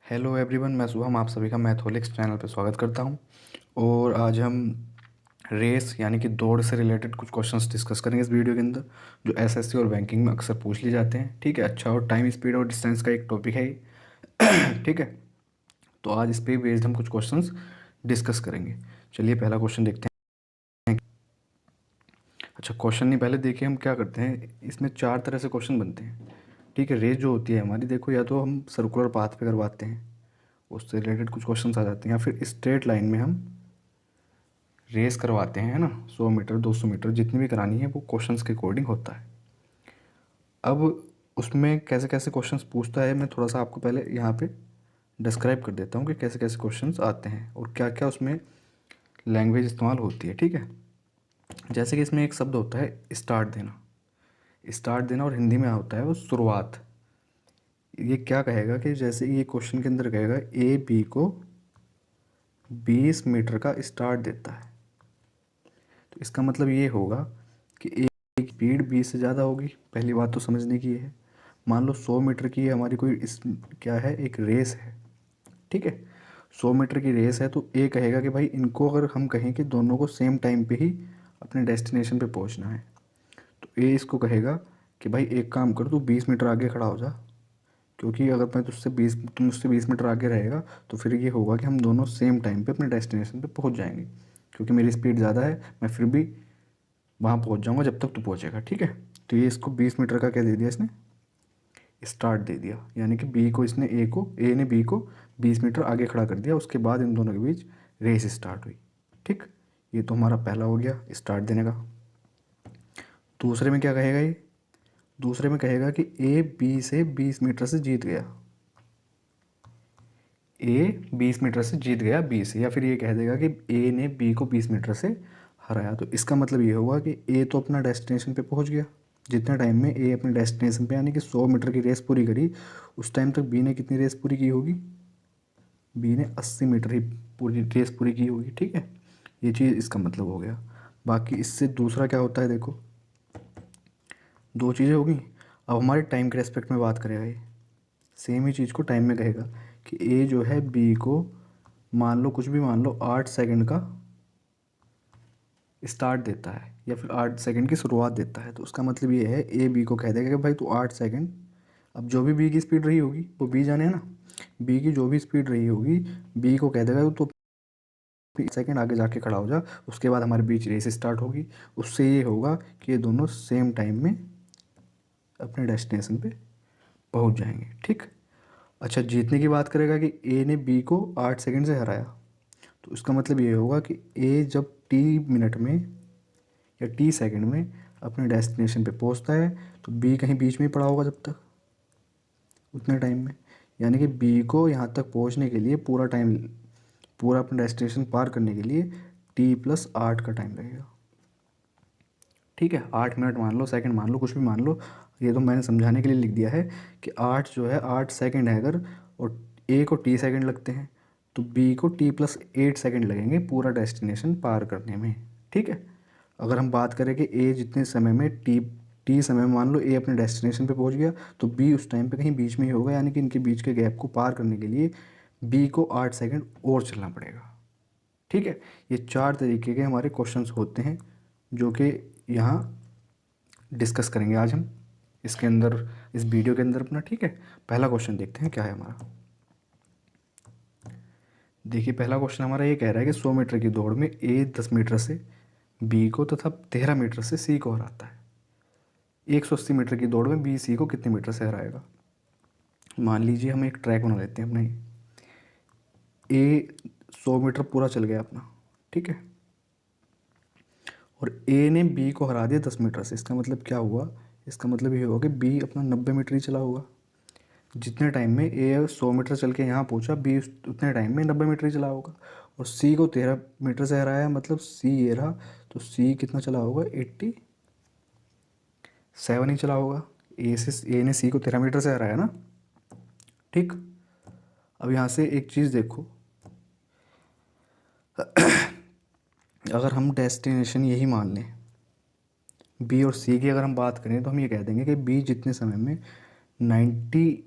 Hello everyone, मैं शुभम आप सभी का मैथोलिक्स चैनल पर स्वागत करता हूं। और आज हम रेस यानी कि दौड़ से रिलेटेड कुछ क्वेश्चंस डिस्कस करेंगे इस वीडियो के अंदर, जो एसएससी और बैंकिंग में अक्सर पूछ लिए जाते हैं। ठीक है, अच्छा, और टाइम, स्पीड और डिस्टेंस का एक टॉपिक है ये। ठीक है, तो आज इस पे बेस्ड हम कुछ क्वेश्चंस डिस्कस करेंगे। चलिए पहला क्वेश्चन देखते हैं। अच्छा, क्वेश्चन नहीं, पहले देखिए हम क्या करते हैं। इसमें चार तरह से क्वेश्चन बनते हैं। ठीक है, रेस जो होती है हमारी, देखो, या तो हम सर्कुलर पाथ पे करवाते हैं, उससे रिलेटेड कुछ क्वेश्चंस आ जाते हैं, या फिर स्ट्रेट लाइन में हम रेस करवाते हैं, है ना। 100 मीटर 200 मीटर जितनी भी करानी है वो क्वेश्चंस के अकॉर्डिंग होता है। अब उसमें कैसे कैसे क्वेश्चंस पूछता है, मैं थोड़ा सा आपको पहले यहाँ पे डिस्क्राइब कर देता हूँ कि कैसे कैसे क्वेश्चंस आते हैं और क्या क्या उसमें लैंग्वेज इस्तेमाल होती है। ठीक है, जैसे कि इसमें एक शब्द होता है स्टार्ट देना। स्टार्ट देना और हिंदी में होता है वो शुरुआत। ये क्या कहेगा कि जैसे ये क्वेश्चन के अंदर कहेगा ए बी को 20 मीटर का स्टार्ट देता है, तो इसका मतलब ये होगा कि ए की स्पीड 20 से ज़्यादा होगी। पहली बात तो समझने की है। मान लो 100 मीटर की हमारी कोई इस क्या है, एक रेस है। ठीक है, 100 मीटर की रेस है, तो ए कहेगा कि भाई इनको अगर हम कहें कि दोनों को सेम टाइम पे ही अपने डेस्टिनेशन पे पहुंचना है, तो ए इसको कहेगा कि भाई एक काम कर, तू 20 मीटर आगे खड़ा हो जा, क्योंकि अगर मैं तुम मुझसे 20 मीटर आगे रहेगा तो फिर ये होगा कि हम दोनों सेम टाइम पे अपने डेस्टिनेशन पे पहुंच जाएंगे, क्योंकि मेरी स्पीड ज़्यादा है, मैं फिर भी वहाँ पहुँच जाऊँगा जब तक तू पहुँचेगा। ठीक है, तो ये इसको 20 मीटर का क्या दे दिया इसने, स्टार्ट दे दिया। यानी कि बी को इसने ए ने बी को 20 मीटर आगे खड़ा कर दिया, उसके बाद इन दोनों के बीच रेस स्टार्ट हुई। ठीक, ये तो हमारा पहला हो गया स्टार्ट देने का। दूसरे में क्या कहेगा ये, दूसरे में कहेगा कि ए बी से 20 मीटर से जीत गया। ए 20 मीटर से जीत गया बी से, या फिर ये कह देगा कि ए ने बी को 20 मीटर से हराया। तो इसका मतलब ये होगा कि ए तो अपना डेस्टिनेशन पे पहुंच गया। जितने टाइम में ए अपने डेस्टिनेशन पे यानी कि 100 मीटर की रेस पूरी करी, उस टाइम तक बी ने कितनी रेस पूरी की होगी, बी ने 80 मीटर ही पूरी रेस पूरी की होगी। ठीक है, ये चीज़ इसका मतलब हो गया। बाकी इससे दूसरा क्या होता है, देखो, दो चीज़ें होगी। अब हमारे टाइम के रेस्पेक्ट में बात करेगा ये, सेम ही चीज़ को टाइम में कहेगा कि ए जो है बी को, मान लो कुछ भी, मान लो 8 सेकंड का स्टार्ट देता है, या फिर 8 सेकंड की शुरुआत देता है। तो उसका मतलब ये है, ए बी को कह देगा कि भाई तू 8 सेकंड, अब जो भी बी की स्पीड रही होगी वो बी जाने, है ना, बी की जो भी स्पीड रही होगी, बी को कह देगा तो 8 सेकंड आगे जाके खड़ा हो जा, उसके बाद हमारे बीच रेस स्टार्ट होगी। उससे ये होगा कि ये दोनों सेम टाइम में अपने डेस्टिनेशन पे पहुंच जाएंगे। ठीक, अच्छा, जीतने की बात करेगा कि ए ने बी को 8 सेकंड से हराया, तो इसका मतलब ये होगा कि ए जब टी मिनट में या टी सेकंड में अपने डेस्टिनेशन पे पहुंचता है, तो बी कहीं बीच में ही पड़ा होगा जब तक, उतने टाइम में। यानी कि बी को यहाँ तक पहुंचने के लिए पूरा टाइम, पूरा अपना डेस्टिनेशन पार करने के लिए T+8 का टाइम लगेगा। ठीक है, 8 मिनट मान लो, सेकंड मान लो, कुछ भी मान लो, ये तो मैंने समझाने के लिए लिख दिया है कि 8 जो है 8 सेकंड है अगर, और ए को टी सेकंड लगते हैं, तो बी को T+8 सेकंड लगेंगे पूरा डेस्टिनेशन पार करने में। ठीक है, अगर हम बात करें कि ए जितने समय में टी समय में मान लो ए अपने डेस्टिनेशन पे पहुंच गया, तो बी उस टाइम पे कहीं बीच में ही होगा, यानी कि इनके बीच के गैप को पार करने के लिए बी को 8 सेकंड और चलना पड़ेगा। ठीक है, ये चार तरीके के हमारे क्वेश्चंस होते हैं जो कि यहाँ डिस्कस करेंगे आज हम इसके अंदर, इस वीडियो के अंदर अपना। ठीक है, पहला क्वेश्चन देखते हैं क्या है हमारा। देखिए, पहला क्वेश्चन हमारा ये कह रहा है कि 100 मीटर की दौड़ में ए 10 मीटर से बी को तथा 13 मीटर से सी को हराता है। 180 मीटर की दौड़ में बी सी को कितने मीटर से हराएगा। मान लीजिए हम एक ट्रैक बना लेते हैं अपने, ए 100 मीटर पूरा चल गया अपना। ठीक है, और ए ने बी को हरा दिया 10 मीटर से। इसका मतलब क्या हुआ, इसका मतलब ये होगा कि बी अपना 90 मीटर ही चला होगा। जितने टाइम में ए 100 मीटर चल के यहाँ पहुँचा, बी उतने टाइम में 90 मीटर ही चला होगा। और सी को 13 मीटर से हराया, मतलब सी ये रहा, तो सी कितना चला होगा, 87 ही चला होगा। ए ने सी को 13 मीटर से हराया ना। ठीक, अब यहाँ से एक चीज़ देखो, अगर हम डेस्टिनेशन यही मान लें बी और सी की, अगर हम बात करें तो हम ये कह देंगे कि बी जितने समय में 90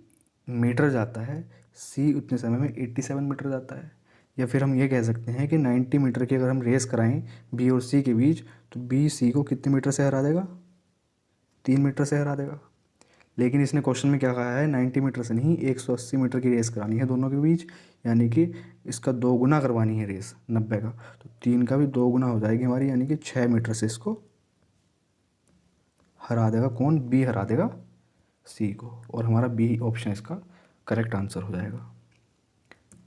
मीटर जाता है, सी उतने समय में 87 मीटर जाता है। या फिर हम ये कह सकते हैं कि 90 मीटर की अगर हम रेस कराएं बी और सी के बीच, तो बी सी को कितने मीटर से हरा देगा? 3 मीटर से हरा देगा। लेकिन इसने क्वेश्चन में क्या कहा है? 90 मीटर से नहीं, 180 मीटर की रेस करानी है दोनों के बीच, यानी कि इसका 2 गुना करवानी है रेस 90 का। तो 3 का भी 2 गुना हो जाएगी हमारी, यानी कि 6 मीटर से इसको हरा देगा। कौन? बी हरा देगा सी को, और हमारा बी ऑप्शन इसका करेक्ट आंसर हो जाएगा।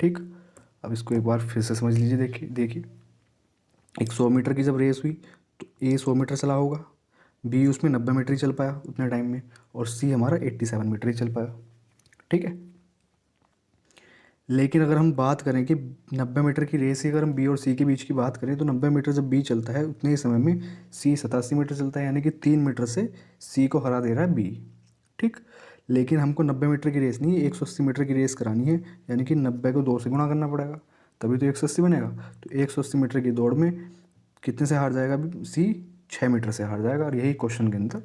ठीक, अब इसको एक बार फिर से समझ लीजिए। देखिए देखिए, एक 100 मीटर की जब रेस हुई तो ए 100 मीटर चला होगा, बी उसमें 90 मीटर ही चल पाया उतने टाइम में, और सी हमारा 87 मीटर ही चल पाया। ठीक है। लेकिन अगर हम बात करें कि 90 मीटर की रेस की, अगर हम बी और सी के बीच की बात करें, तो 90 मीटर जब बी चलता है उतने ही समय में सी 87 मीटर चलता है, यानी कि 3 मीटर से सी को हरा दे रहा है बी। ठीक। लेकिन हमको 90 मीटर की रेस नहीं, 180 मीटर की रेस करानी है, यानी कि 90 को 2 से गुणा करना पड़ेगा, तभी तो 180 बनेगा। तो 180 मीटर की दौड़ में कितने से हार जाएगा सी? 6 मीटर से हार जाएगा, और यही क्वेश्चन के अंदर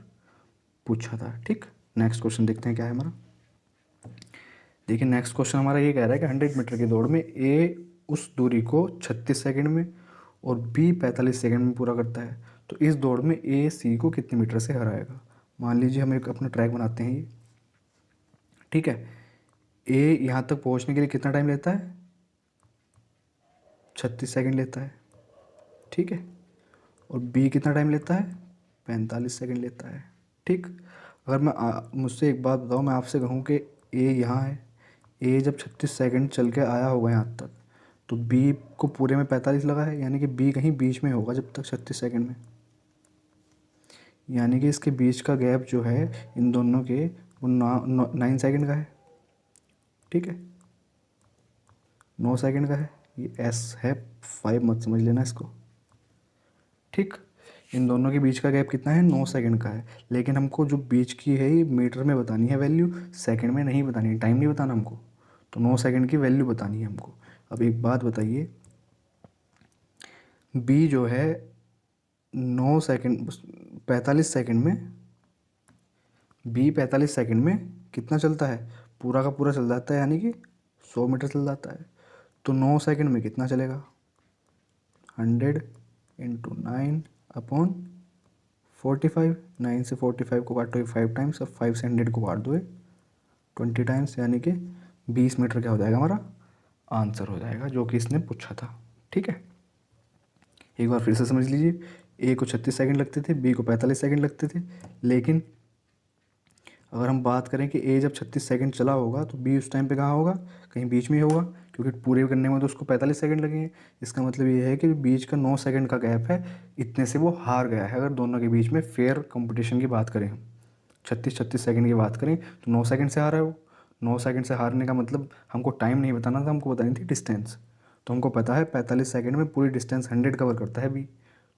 पूछा था। ठीक, नेक्स्ट क्वेश्चन देखते हैं क्या है हमारा। देखिए नेक्स्ट क्वेश्चन हमारा ये कह रहा है कि 100 मीटर की दौड़ में ए उस दूरी को 36 सेकंड में और बी 45 सेकंड में पूरा करता है, तो इस दौड़ में ए सी को कितने मीटर से हराएगा? मान लीजिए हम एक अपना ट्रैक बनाते हैं ये। ठीक है, ए यहाँ तक पहुँचने के लिए कितना टाइम लेता है? 36 सेकंड लेता है। ठीक है, और बी कितना टाइम लेता है? 45 सेकंड लेता है। ठीक, अगर मैं मुझसे एक बात बताओ, मैं आपसे कहूँ कि ए यहाँ है, ए जब 36 सेकंड चल के आया होगा यहाँ तक, तो बी को पूरे में 45 लगा है, यानी कि बी कहीं बीच में होगा जब तक 36 सेकंड में, यानी कि इसके बीच का गैप जो है इन दोनों के वो 9 सेकंड का है। ठीक है, 9 सेकंड का है। ये एस है, 5 मत समझ लेना इसको। ठीक, इन दोनों के बीच का गैप कितना है? 9 सेकंड का है। लेकिन हमको जो बीच की है ये मीटर में बतानी है वैल्यू, सेकंड में नहीं बतानी है, टाइम नहीं बताना हमको। तो 9 सेकंड की वैल्यू बतानी है हमको। अब एक बात बताइए, बी जो है 9 सेकंड 45 सेकंड में, बी 45 सेकंड में कितना चलता है? पूरा का पूरा चल जाता है, यानी कि 100 मीटर चल जाता है। तो 9 सेकंड में कितना चलेगा? 100 इंटू 9 अपॉन 45। 9 से 45 को काटो 5 टाइम्स, और 5 से 100 को काट दो 20 टाइम्स, यानी कि 20 मीटर क्या हो जाएगा? हमारा आंसर हो जाएगा, जो कि इसने पूछा था। ठीक है, एक बार फिर से समझ लीजिए। ए को 36 सेकंड लगते थे, बी को 45 सेकंड लगते थे, लेकिन अगर हम बात करें कि ए जब 36 सेकंड चला होगा तो बी उस टाइम पे कहाँ होगा? कहीं बीच में ही होगा, क्योंकि पूरे करने में तो उसको 45 सेकंड लगेंगे। इसका मतलब ये है कि बीच का 9 सेकंड का गैप है, इतने से वो हार गया है। अगर दोनों के बीच में फेयर कंपटीशन की बात करें, हम 36 सेकंड की बात करें, तो 9 सेकंड से हारा है वो। 9 सेकंड से हारने का मतलब हमको टाइम नहीं बताना था, हमको बतानी थी डिस्टेंस। तो हमको पता है 45 सेकंड में पूरी डिस्टेंस 100 कवर करता है बी,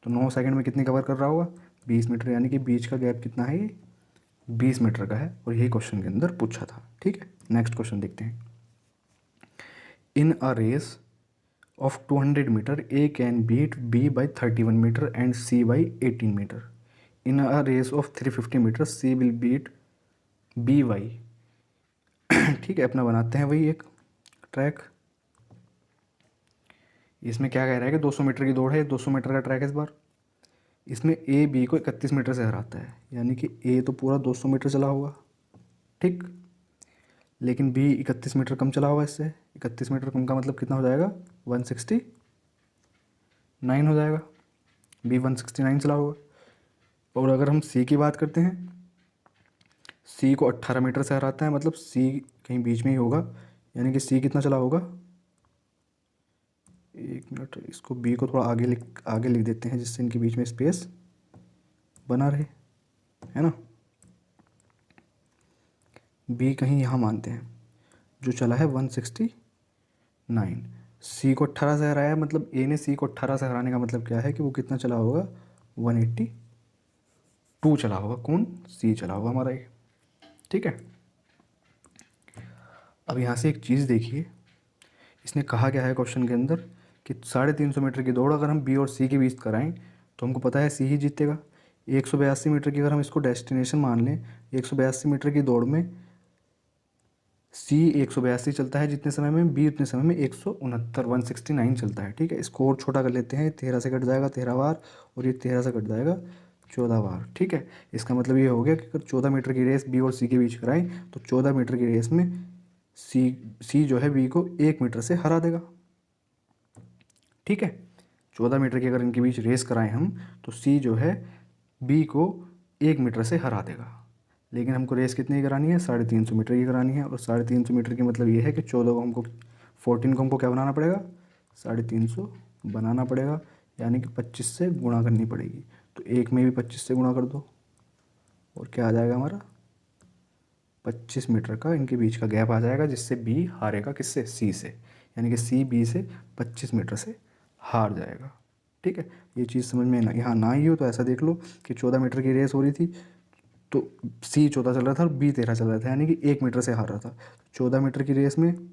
तो 9 सेकंड में कितनी कवर कर रहा होगा? 20 मीटर, यानी कि बीच का गैप कितना है? 20 मीटर का है, और यही क्वेश्चन के अंदर पूछा था। ठीक है, नेक्स्ट क्वेश्चन देखते हैं। In a race of 200 metre A can beat B by 31 metre and C by 18 metre. In a race of 350 metre C will beat B by. ठीक है, अपना बनाते हैं वही एक ट्रैक। इसमें क्या कह रहा है कि 200 मीटर की दौड़ है, 200 मीटर का ट्रैक है इस बार। इसमें ए बी को 31 मीटर से हराता है, यानी कि ए तो पूरा 200 मीटर चला होगा। ठीक, लेकिन बी 31 मीटर कम चला होगा इससे। 31 मीटर कम का मतलब कितना हो जाएगा? 169 हो जाएगा। बी 169 चला होगा। और अगर हम सी की बात करते हैं, सी को 18 मीटर से हराता है, मतलब सी कहीं बीच में ही होगा, यानी कि सी कितना चला होगा? 1 मिनट, इसको बी को थोड़ा आगे लिख देते हैं, जिससे इनके बीच में स्पेस बना रहे, है ना। बी कहीं यहाँ मानते हैं, जो चला है 169। सी को 18 से हराया, मतलब ए ने सी को 18 से हराने का मतलब क्या है कि वो कितना चला होगा? 182 चला होगा। कौन? सी चला होगा हमारा ये। ठीक है, अब यहाँ से एक चीज़ देखिए, इसने कहा क्या है क्वेश्चन के अंदर कि 350 मीटर की दौड़ अगर हम बी और सी के बीच कराएं तो हमको पता है सी ही जीतेगा। 182 मीटर की अगर हम इसको डेस्टिनेशन मान लें, 182 मीटर की दौड़ में सी 182 चलता है जितने समय में, बी उतने समय में 169 169 चलता है। ठीक है, इसको और छोटा कर लेते हैं, 13 से कट जाएगा 13 बार, और ये 13 से कट जाएगा 14 बार। ठीक है, इसका मतलब ये हो गया कि अगर 14 मीटर की रेस बी और सी के बीच कराएं तो 14 मीटर की रेस में सी जो है बी को 1 मीटर से हरा देगा। ठीक है, 14 मीटर की अगर इनके बीच रेस कराएं हम तो सी जो है बी को 1 मीटर से हरा देगा। लेकिन हमको रेस कितनी की करानी है, 350 मीटर की करानी है, और 350 मीटर की मतलब ये है कि 14 को हमको 14 को हमको क्या बनाना पड़ेगा, 350 बनाना पड़ेगा, यानी कि 25 से गुणा करनी पड़ेगी। तो एक में भी 25 से गुणा कर दो और क्या आ जाएगा हमारा, 25 मीटर का इनके बीच का गैप आ जाएगा, जिससे बी हारेगा किससे, सी से, यानी कि सी बी से 25 मीटर से हार जाएगा। ठीक है, ये चीज़ समझ में ना यहाँ ना ही हो तो ऐसा देख लो कि 14 मीटर की रेस हो रही थी तो सी 14 चल रहा था और बी 13 चल रहा था, यानी कि 1 मीटर से हार रहा था। 14 मीटर की रेस में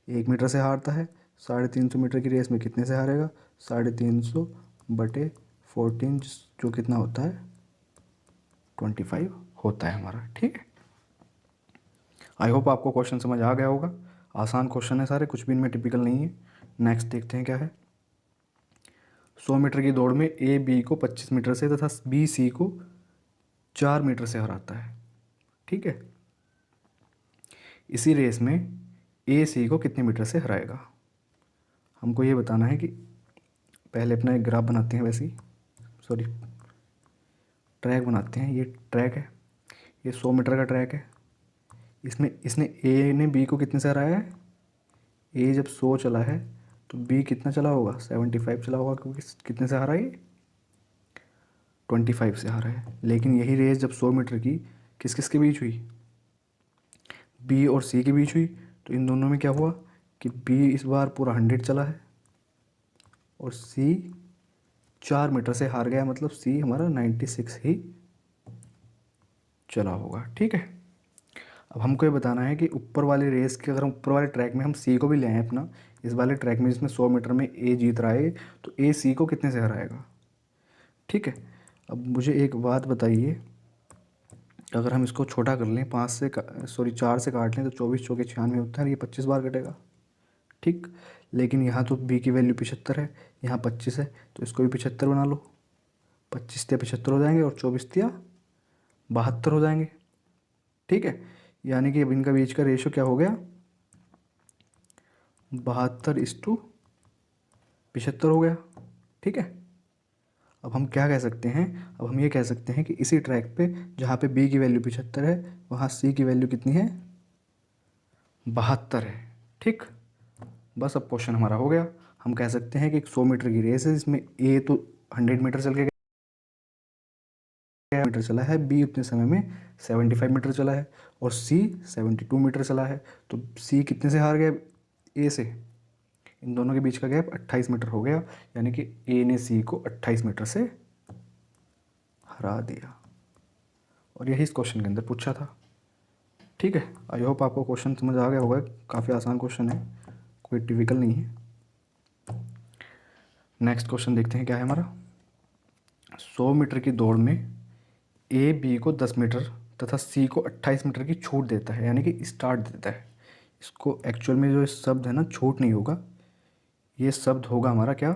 1 मीटर से हारता है, 350 मीटर की रेस में कितने से हारेगा, 350 बटे 14, जो कितना होता है 25 होता है हमारा। ठीक है, आई होप आपको क्वेश्चन समझ आ गया होगा। आसान क्वेश्चन है सारे, कुछ भी इनमें टिपिकल नहीं है। नेक्स्ट देखते हैं क्या है। 100 मीटर की दौड़ में ए बी को 25 मीटर से तथा बी सी को 4 मीटर से हराता है। ठीक है, इसी रेस में ए सी को कितने मीटर से हराएगा, हमको ये बताना है। कि पहले अपना एक ग्राफ बनाते हैं, वैसे ही सॉरी ट्रैक बनाते हैं। ये ट्रैक है, ये 100 मीटर का ट्रैक है। इसमें इसने ए ने बी को कितने से हराया है, ए जब 100 चला है तो बी कितना चला होगा, 75 चला होगा, क्योंकि कितने से हारा ये 25 से हारा है। लेकिन यही रेस जब 100 मीटर की किस किस के बीच हुई, बी और सी के बीच हुई, तो इन दोनों में क्या हुआ कि बी इस बार पूरा 100 चला है और सी 4 मीटर से हार गया, मतलब सी हमारा 96 ही चला होगा। ठीक है, अब हमको ये बताना है कि ऊपर वाले रेस के, अगर हम ऊपर वाले ट्रैक में हम सी को भी ले आए अपना, इस वाले ट्रैक में जिसमें 100 मीटर में ए जीत रहा है, तो ए सी को कितने से हराएगा। ठीक है, अब मुझे एक बात बताइए, अगर हम इसको छोटा कर लें, 4 से काट लें तो 24 चौके 96 होता है, ये 25 बार कटेगा। ठीक, लेकिन यहाँ तो बी की वैल्यू 75 है, यहाँ 25 है, तो इसको भी 75 बना लो। 25 तिया 75 हो जाएंगे और 24 तिया 72 हो जाएंगे। ठीक है, यानी कि अब इनका बीच का रेशो क्या हो गया, 72:75 हो गया। ठीक है, अब हम क्या कह सकते हैं, अब हम ये कह सकते हैं कि इसी ट्रैक पे जहाँ पे बी की वैल्यू 75 है, वहाँ सी की वैल्यू कितनी है, 72 है। ठीक, बस अब क्वेश्चन हमारा हो गया। हम कह सकते हैं कि एक 100 मीटर की रेस है, जिसमें ए तो 100 मीटर चल के मीटर चला है, बी उतने समय में 75 मीटर चला है, और सी 72 मीटर चला है। तो सी कितने से हार गया, ए से, इन दोनों के बीच का गैप 28 मीटर हो गया, यानी कि ए ने सी को 28 मीटर से हरा दिया। और यही इस क्वेश्चन के अंदर पूछा था। ठीक है, आई होप आपको क्वेश्चन समझ आ गया होगा, काफ़ी आसान क्वेश्चन है, कोई डिफिकल्ट नहीं है। नेक्स्ट क्वेश्चन देखते हैं क्या है हमारा। 100 मीटर की दौड़ में ए बी को 10 मीटर तथा सी को 28 मीटर की छूट देता है, यानी कि स्टार्ट देता है। इसको एक्चुअल में जो शब्द है ना, छूट नहीं होगा, ये शब्द होगा हमारा क्या,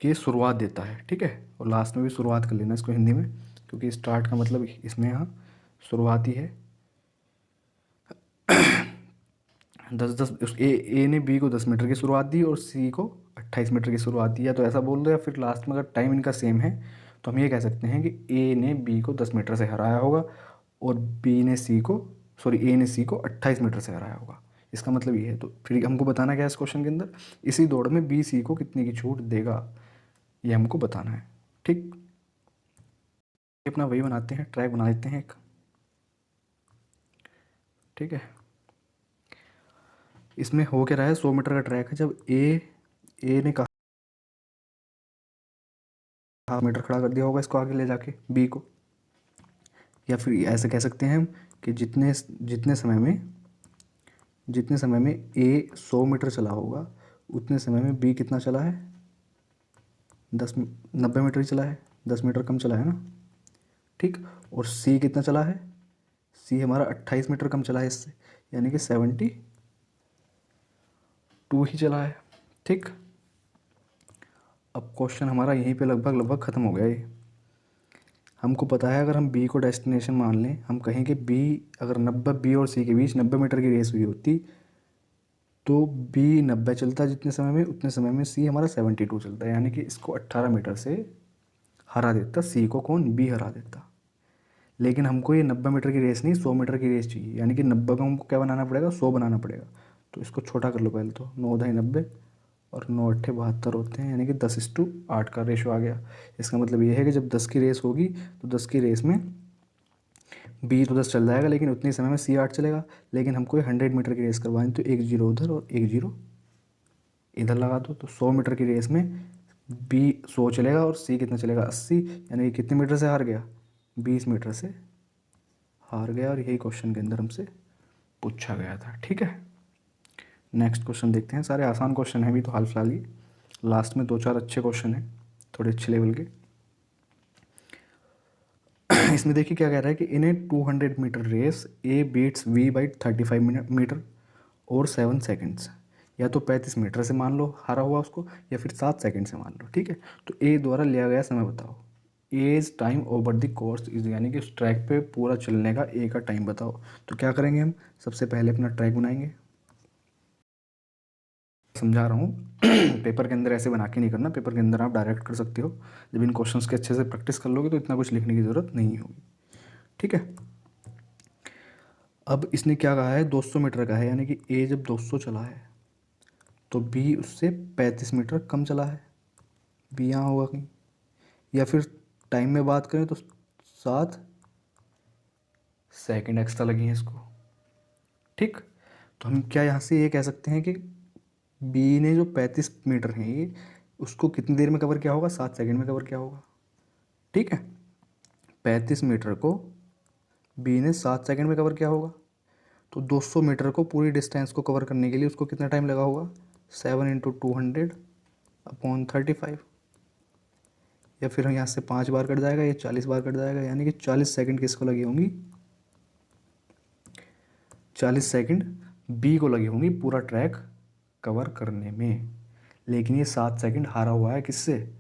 कि शुरुआत देता है। ठीक है, और लास्ट में भी शुरुआत कर लेना इसको हिंदी में, क्योंकि स्टार्ट का मतलब इसमें यहाँ शुरुआत ही है। 10 ए ने बी को 10 मीटर की शुरुआत दी और सी को 28 मीटर की शुरुआत दी, या तो ऐसा बोल दो, या फिर लास्ट में अगर टाइम इनका सेम है तो हम ये कह सकते हैं कि ए ने बी को 10 मीटर से हराया होगा और ए ने सी को 28 मीटर से हराया होगा। इसका मतलब ये है। तो फिर हमको बताना क्या है इस क्वेश्चन के अंदर, इसी दौड़ में बी सी को कितने की छूट देगा, ये हमको बताना है। ठीक, अपना वही बनाते हैं, ट्रैक बना लेते हैं एक। ठीक है, इसमें हो क्या रहा है, 100 मीटर का ट्रैक है। जब ए ने कहा हाफ मीटर खड़ा कर दिया होगा इसको आगे ले जाके बी को, या फिर ऐसे कह सकते हैं हम कि जितने समय में ए 100 मीटर चला होगा, उतने समय में बी कितना चला है, 90 मीटर ही चला है, 10 मीटर कम चला है ना। ठीक, और सी कितना चला है, सी हमारा 28 मीटर कम चला है इससे, यानी कि 72 ही चला है। ठीक, अब क्वेश्चन हमारा यहीं पे लगभग लगभग ख़त्म हो गया ये। हमको पता है अगर हम बी को डेस्टिनेशन मान लें, हम कहें कि बी अगर 90 बी और सी के बीच 90 मीटर की रेस हुई होती तो बी 90 चलता जितने समय में, उतने समय में सी हमारा 72 चलता है, यानी कि इसको 18 मीटर से हरा देता। सी को कौन? बी हरा देता। लेकिन हमको ये 90 मीटर की रेस नहीं, 100 मीटर की रेस चाहिए, यानी कि 90 को हमको क्या बनाना पड़ेगा? 100 बनाना पड़ेगा। तो इसको छोटा कर लो पहले तो, 9×90 और 9×8 72 होते हैं, यानी कि 10:8 का रेशो आ गया। इसका मतलब ये है कि जब 10 की रेस होगी तो 10 की रेस में बी तो 10 चल जाएगा, लेकिन उतने समय में सी 8 चलेगा। लेकिन हमको ये 100 मीटर की रेस करवानी, तो एक जीरो उधर और एक जीरो इधर लगा दो। तो 100 मीटर की रेस में बी 100 चलेगा और सी कितना चलेगा? 80, यानी कि कितने मीटर से हार गया? 20 मीटर से हार गया। और यही क्वेश्चन के अंदर हमसे पूछा गया था। ठीक है, नेक्स्ट क्वेश्चन देखते हैं। सारे आसान क्वेश्चन हैं भी तो हाल फिलहाल ही, लास्ट में 2-4 अच्छे क्वेश्चन हैं, थोड़े अच्छे लेवल के। इसमें देखिए क्या कह रहा है कि in a 200 metre race A beats B by 35 metre और 7 सेकेंड्स। या तो 35 मीटर से मान लो हारा हुआ उसको, या फिर 7 सेकंड से मान लो। ठीक है, तो ए द्वारा लिया गया समय बताओ। As time over the course is, यानी कि उस ट्रैक पे पूरा चलने का ए का टाइम बताओ। तो क्या करेंगे हम? सबसे पहले अपना ट्रैक बनाएंगे। समझा रहा हूँ पेपर के अंदर ऐसे बना के नहीं करना, पेपर के अंदर आप डायरेक्ट कर सकते हो। जब इन क्वेश्चंस के अच्छे से प्रैक्टिस कर लोगे तो इतना कुछ लिखने की ज़रूरत नहीं होगी। ठीक है, अब इसने क्या कहा है? 200 मीटर का है, यानी कि ए जब 200 चला है तो बी उससे 35 मीटर कम चला है। बी यहाँ होगा कहीं, या फिर टाइम में बात करें तो 7 सेकंड एक्स्ट्रा लगी हैं इसको। ठीक, तो हम क्या यहाँ से ये कह सकते हैं कि बी ने जो 35 मीटर है ये, उसको कितनी देर में कवर किया होगा? 7 सेकंड में कवर किया होगा। ठीक है, 35 मीटर को बी ने 7 सेकंड में कवर किया होगा। तो 200 मीटर को पूरी डिस्टेंस को कवर करने के लिए उसको कितना टाइम लगा होगा? 7 × 200/35। या फिर हम यहाँ से 5 बार कट जाएगा, ये 40 बार कट जाएगा, यानी कि 40 सेकंड किसको लगी होंगी? 40 सेकंड बी को लगी होंगी पूरा ट्रैक कवर करने में। लेकिन ये 7 सेकंड हारा हुआ है किससे?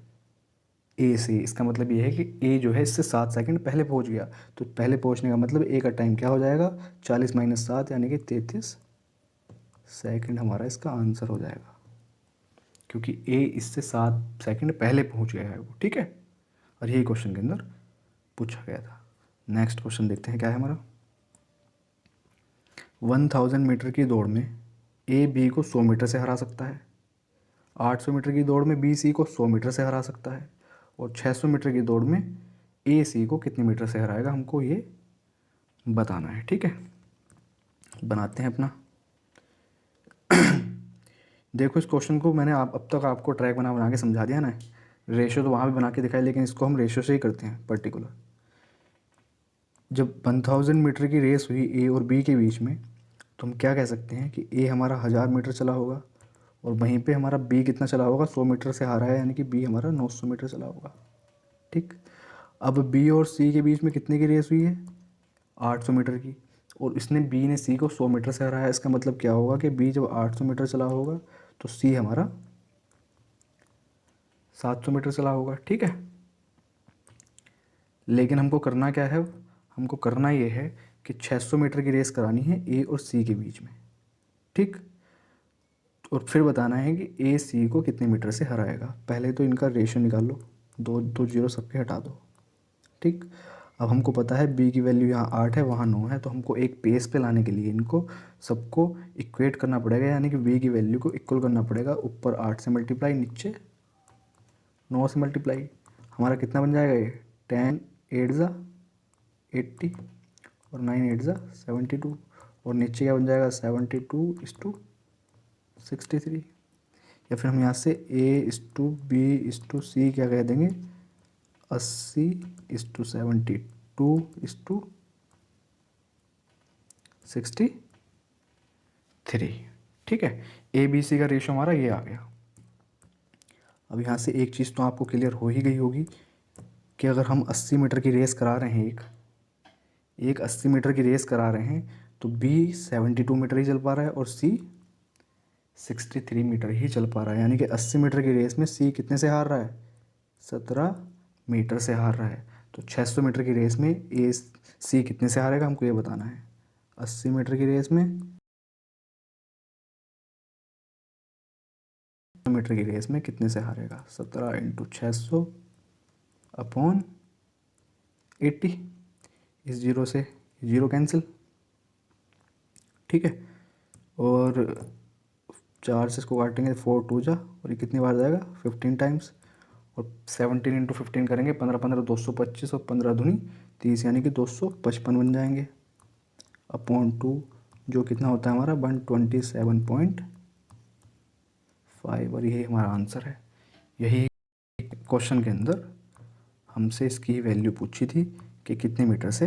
ए से। इसका मतलब ये है कि ए जो है इससे 7 सेकंड पहले पहुंच गया। तो पहले पहुंचने का मतलब ए का टाइम क्या हो जाएगा? 40 - 7, यानी कि 33 सेकंड हमारा इसका आंसर हो जाएगा, क्योंकि ए इससे 7 सेकंड पहले पहुंच गया है वो। ठीक है, और यही क्वेश्चन के अंदर पूछा गया था। नेक्स्ट क्वेश्चन देखते हैं क्या है हमारा। 1000 मीटर की दौड़ में ए बी को 100 मीटर से हरा सकता है। 800 मीटर की दौड़ में बी सी को 100 मीटर से हरा सकता है। और 600 मीटर की दौड़ में ए सी को कितने मीटर से हराएगा, हमको ये बताना है। ठीक है, बनाते हैं अपना। देखो इस क्वेश्चन को मैंने अब तक आपको ट्रैक बना बना के समझा दिया ना। रेशो तो वहाँ भी बना के दिखाई, लेकिन इसको हम रेशो से ही करते हैं पर्टिकुलर। जब 1000 मीटर की रेस हुई ए और बी के बीच में, तो हम क्या कह सकते हैं कि ए हमारा 1000 मीटर चला होगा, और वहीं पे हमारा बी कितना चला होगा? 100 मीटर से हारा है, यानी कि बी हमारा 900 मीटर चला होगा। ठीक, अब बी और सी के बीच में कितने की रेस हुई है? 800 मीटर की, और इसने बी ने सी को 100 मीटर से हराया। इसका मतलब क्या होगा कि बी जब 800 मीटर चला होगा तो सी हमारा 700 मीटर चला होगा। ठीक है, लेकिन हमको करना क्या है? हमको करना ये है कि 600 मीटर की रेस करानी है ए और सी के बीच में। ठीक, और फिर बताना है कि ए सी को कितने मीटर से हराएगा। पहले तो इनका रेशियो निकाल लो, दो दो जीरो सबके हटा दो। ठीक, अब हमको पता है बी की वैल्यू यहाँ 8 है, वहाँ 9 है, तो हमको एक पेस पे लाने के लिए इनको सबको इक्वेट करना पड़ेगा, यानी कि बी की वैल्यू को इक्वल करना पड़ेगा। ऊपर 8 से मल्टीप्लाई, नीचे 9 से मल्टीप्लाई। हमारा कितना बन जाएगा ये? 10 8 ज़ा 80 और 9 8 ज़ा 72, और नीचे क्या बन जाएगा? 72:63। या फिर हम यहाँ से A/B/C क्या कह देंगे? 80:72:63। ठीक है, ABC का रेशो हमारा ये आ गया। अब यहाँ से एक चीज़ तो आपको क्लियर हो ही गई होगी कि अगर हम 80 मीटर की रेस करा रहे हैं एक 80 मीटर की रेस करा रहे हैं तो बी 72 मीटर ही चल पा रहा है और सी 63 मीटर ही चल पा रहा है, यानी कि 80 मीटर की रेस में सी कितने से हार रहा है, 17 मीटर से हार रहा है। तो 600 मीटर की रेस में ए सी कितने से हारेगा हमको ये बताना है। 80 मीटर की रेस में, मीटर की रेस में कितने से हारेगा, 17 इंटू 600 अपॉन 80। इस जीरो से जीरो कैंसिल, ठीक है। और 4 से इसको काटेंगे 4 टू जा, और ये कितनी बार जाएगा 15 टाइम्स, और 17 इंटू 15 करेंगे 15 15 225 और 15 दूनी 30, यानी कि 255 बन जाएंगे अपॉन 2, जो कितना होता है हमारा 127.5, और यही हमारा आंसर है। यही क्वेश्चन के अंदर हमसे इसकी वैल्यू पूछी थी कि कितने मीटर से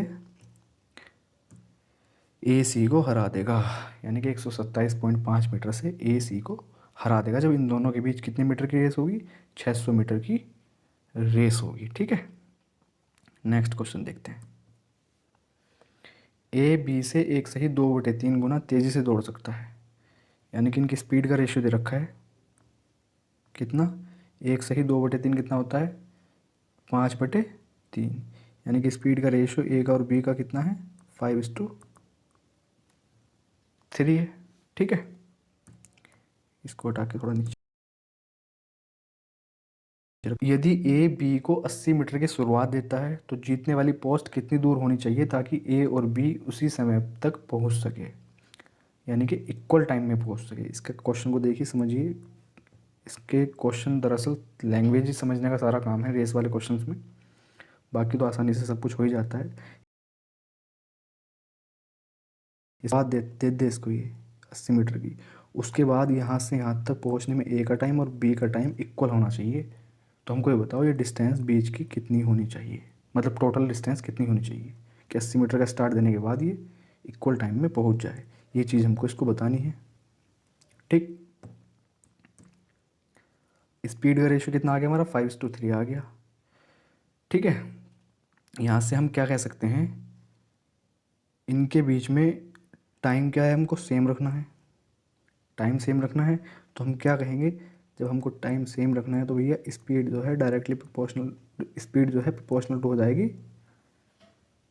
ए सी को हरा देगा, यानी कि 127.5 मीटर से ए सी को हरा देगा जब इन दोनों के बीच कितने मीटर की रेस होगी, 600 मीटर की रेस होगी, ठीक है। नेक्स्ट क्वेश्चन देखते हैं। ए बी से एक सही 2/3 गुना तेज़ी से दौड़ सकता है, यानी कि इनकी स्पीड का रेशियो दे रखा है कितना, एक सही 2/3 कितना होता है 5/3, यानी कि स्पीड का रेशियो ए का और बी का कितना है 5:3 है, ठीक है। इसको हटा के थोड़ा नीचे, यदि ए बी को 80 मीटर की शुरुआत देता है तो जीतने वाली पोस्ट कितनी दूर होनी चाहिए ताकि ए और बी उसी समय तक पहुंच सके, यानी कि इक्वल टाइम में पहुंच सके। इसके क्वेश्चन को देखिए, समझिए। इसके क्वेश्चन दरअसल लैंग्वेज ही समझने का सारा काम है रेस वाले क्वेश्चंस में, बाकी तो आसानी से सब कुछ हो ही जाता है। इस बात दे दे इसको ये 80 मीटर की, उसके बाद यहाँ से यहाँ तक पहुँचने में ए का टाइम और बी का टाइम इक्वल होना चाहिए। तो हमको ये बताओ ये डिस्टेंस बीच की कितनी होनी चाहिए, मतलब टोटल डिस्टेंस कितनी होनी चाहिए कि 80 मीटर का स्टार्ट देने के बाद ये इक्वल टाइम में पहुँच जाए। ये चीज़ हमको इसको बतानी है, ठीक। स्पीड का रेशियो कितना आ गया हमारा 5:3 आ गया, ठीक है। यहाँ से हम क्या कह सकते हैं, इनके बीच में टाइम क्या है, हमको सेम रखना है, टाइम सेम रखना है। तो हम क्या कहेंगे, जब हमको टाइम सेम रखना है तो भैया स्पीड जो है डायरेक्टली प्रोपोर्शनल, स्पीड जो है प्रोपोर्शनल टू हो जाएगी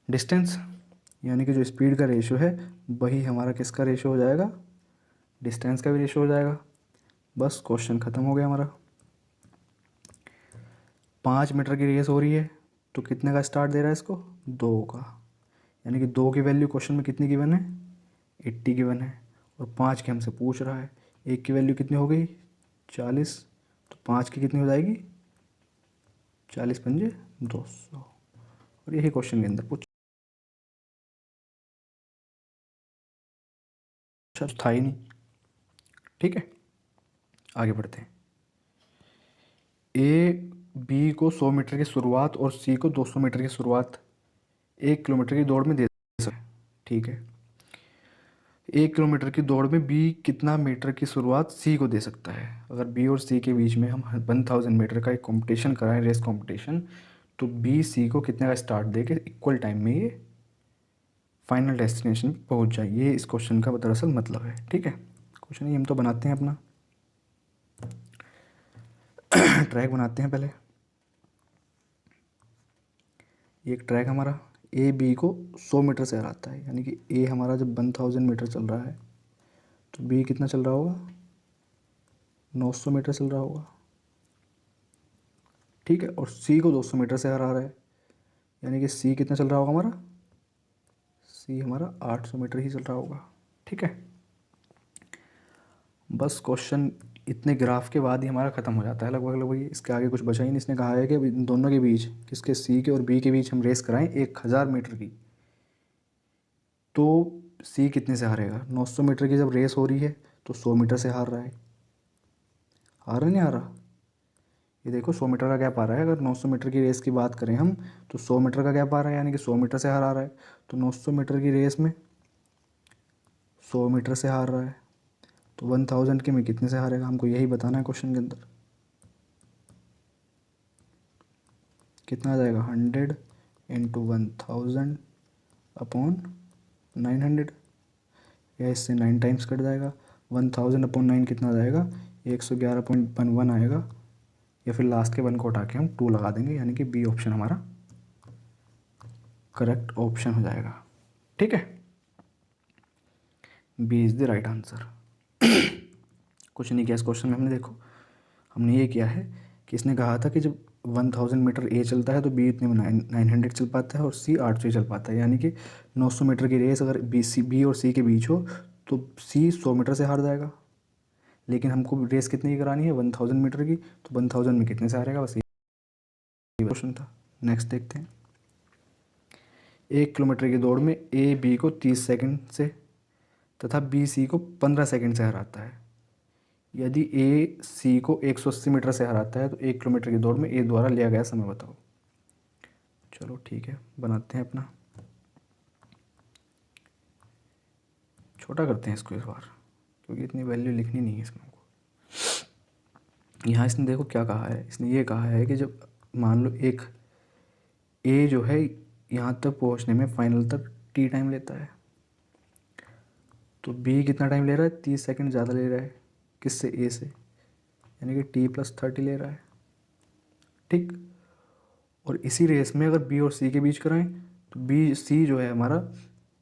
डिस्टेंस, यानी कि जो स्पीड का रेशियो है वही हमारा किसका रेशियो हो जाएगा, डिस्टेंस का भी रेशियो हो जाएगा। बस क्वेश्चन ख़त्म हो गया हमारा। 5 मीटर की रेस हो रही है तो कितने का स्टार्ट दे रहा है इसको, 2 का, यानी कि 2 की वैल्यू क्वेश्चन में कितनी गिवन है 80 गिवन है, और 5 की हमसे पूछ रहा है। एक की वैल्यू कितनी हो गई 40, तो 5 की कितनी हो जाएगी 40 पंजे 200, और यही क्वेश्चन के अंदर पूछा था ही नहीं, ठीक है। आगे बढ़ते हैं। ए बी को 100 मीटर की शुरुआत और सी को 200 मीटर की शुरुआत 1 किलोमीटर की दौड़ में दे सकते हैं, ठीक है। 1 किलोमीटर की दौड़ में बी कितना मीटर की शुरुआत सी को दे सकता है। अगर बी और सी के बीच में हम 1000 मीटर का एक कंपटीशन कराएं, रेस कंपटीशन, तो बी सी को कितने का स्टार्ट दे के इक्वल टाइम में ये फाइनल डेस्टिनेशन पहुंच जाए। ये इस क्वेश्चन का दरअसल मतलब है, ठीक है। क्वेश्चन ये हम तो बनाते हैं अपना ट्रैक बनाते हैं पहले। एक ट्रैक हमारा ए बी को 100 मीटर से हराता है, यानी कि ए हमारा जब 1000 मीटर चल रहा है तो बी कितना चल रहा होगा 900 मीटर चल रहा होगा, ठीक है। और सी को 200 मीटर से हरा रहा है, यानी कि सी कितना चल रहा होगा हमारा, सी हमारा 800 मीटर ही चल रहा होगा, ठीक है। बस क्वेश्चन इतने ग्राफ के बाद ही हमारा ख़त्म हो जाता है लगभग लगभग, इसके आगे कुछ बचा ही नहीं। इसने कहा है कि इन दोनों के बीच, किसके सी के और बी के बीच हम रेस कराएं 1000 मीटर की, तो सी कितने से हारेगा। 900 मीटर की जब रेस हो रही है तो 100 मीटर से हार रहा है, हार रहा नहीं हार रहा, ये देखो 100 मीटर का गैप आ रहा है। अगर 900 मीटर की रेस की बात करें हम तो 100 मीटर का गैप आ रहा है, यानी कि 100 मीटर से हार आ रहा है। तो 900 मीटर की रेस में 100 मीटर से हार रहा है, तो 1000 के में कितने से हारेगा, हमको यही बताना है क्वेश्चन के अंदर। कितना आ जाएगा 100 इंटू 1000 अपॉन 900, या इससे 9 टाइम्स कट जाएगा। 1000 अपॉन 9 कितना आ जाएगा, 111.11 आएगा, या फिर लास्ट के 1 को उठा के हम 2 लगा देंगे, यानी कि बी ऑप्शन हमारा करेक्ट ऑप्शन हो जाएगा। ठीक है, B is the right answer. कुछ नहीं किया इस क्वेश्चन में हमने, देखो हमने ये किया है कि इसने कहा था कि जब 1000 मीटर ए चलता है तो बी इतने में 900 चल पाता है और सी 800 चल पाता है, यानी कि 900 मीटर की रेस अगर बी और सी के बीच हो तो सी 100 मीटर से हार जाएगा। लेकिन हमको रेस कितनी की करानी है, 1000 मीटर की, तो 1000 में कितने से हारेगा, बस यही क्वेश्चन था। नेक्स्ट देखते हैं। 1 किलोमीटर की दौड़ में ए बी को 30 सेकंड से तथा बी सी को 15 सेकंड से हराता है। यदि ए सी को 180 मीटर से हराता है तो 1 किलोमीटर की दौड़ में ए द्वारा लिया गया समय बताओ। चलो ठीक है, बनाते हैं अपना, छोटा करते हैं इसको इस बार, क्योंकि इतनी वैल्यू लिखनी नहीं है इसमें हमको। यहाँ इसने देखो क्या कहा है, इसने ये कहा है कि जब मान लो एक ए जो है यहाँ तक पहुँचने में फाइनल तक टी टाइम लेता है, तो बी कितना टाइम ले रहा है, 30 सेकंड ज़्यादा ले रहा है किससे, ए से, यानी कि t+30 ले रहा है। ठीक, और इसी रेस में अगर बी और सी के बीच कराएं तो बी सी जो है हमारा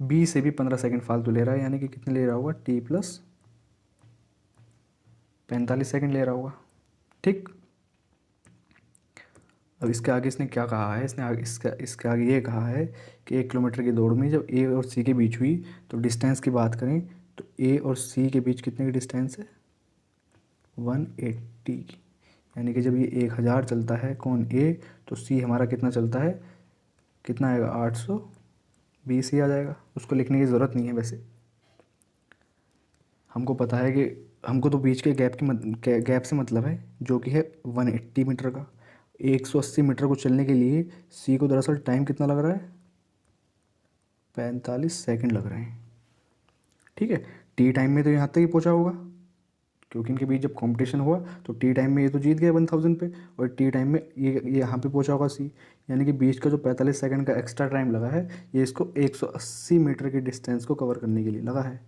बी से भी 15 सेकंड फालतू ले रहा है, यानी कि कितने ले रहा होगा, t+45 सेकंड ले रहा होगा। ठीक, अब इसके आगे इसने क्या कहा है, इसने आगे इसके आगे ये कहा है कि 1 किलोमीटर की दौड़ में जब ए और सी के बीच हुई तो डिस्टेंस की बात करें तो ए और सी के बीच कितने की डिस्टेंस है, 180 की, यानी कि जब ये 1000 चलता है कौन, ए, तो सी हमारा कितना चलता है, कितना आएगा, 820 ही आ जाएगा। उसको लिखने की ज़रूरत नहीं है वैसे, हमको पता है कि हमको तो बीच के गैप से मतलब है, जो कि है 180 मीटर का। 180 मीटर को चलने के लिए सी को दरअसल टाइम कितना लग रहा है, 45 सेकंड लग रहे हैं। ठीक है, टी टाइम में तो यहाँ तक ही पहुँचा होगा, क्योंकि इनके बीच जब कंपटीशन हुआ तो टी टाइम में ये तो जीत गया 1000 पे, और टी टाइम में ये यहाँ पे पहुँचा होगा सी, यानी कि बीच का जो 45 सेकंड का एक्स्ट्रा टाइम लगा है ये इसको 180 मीटर की डिस्टेंस को कवर करने के लिए लगा है।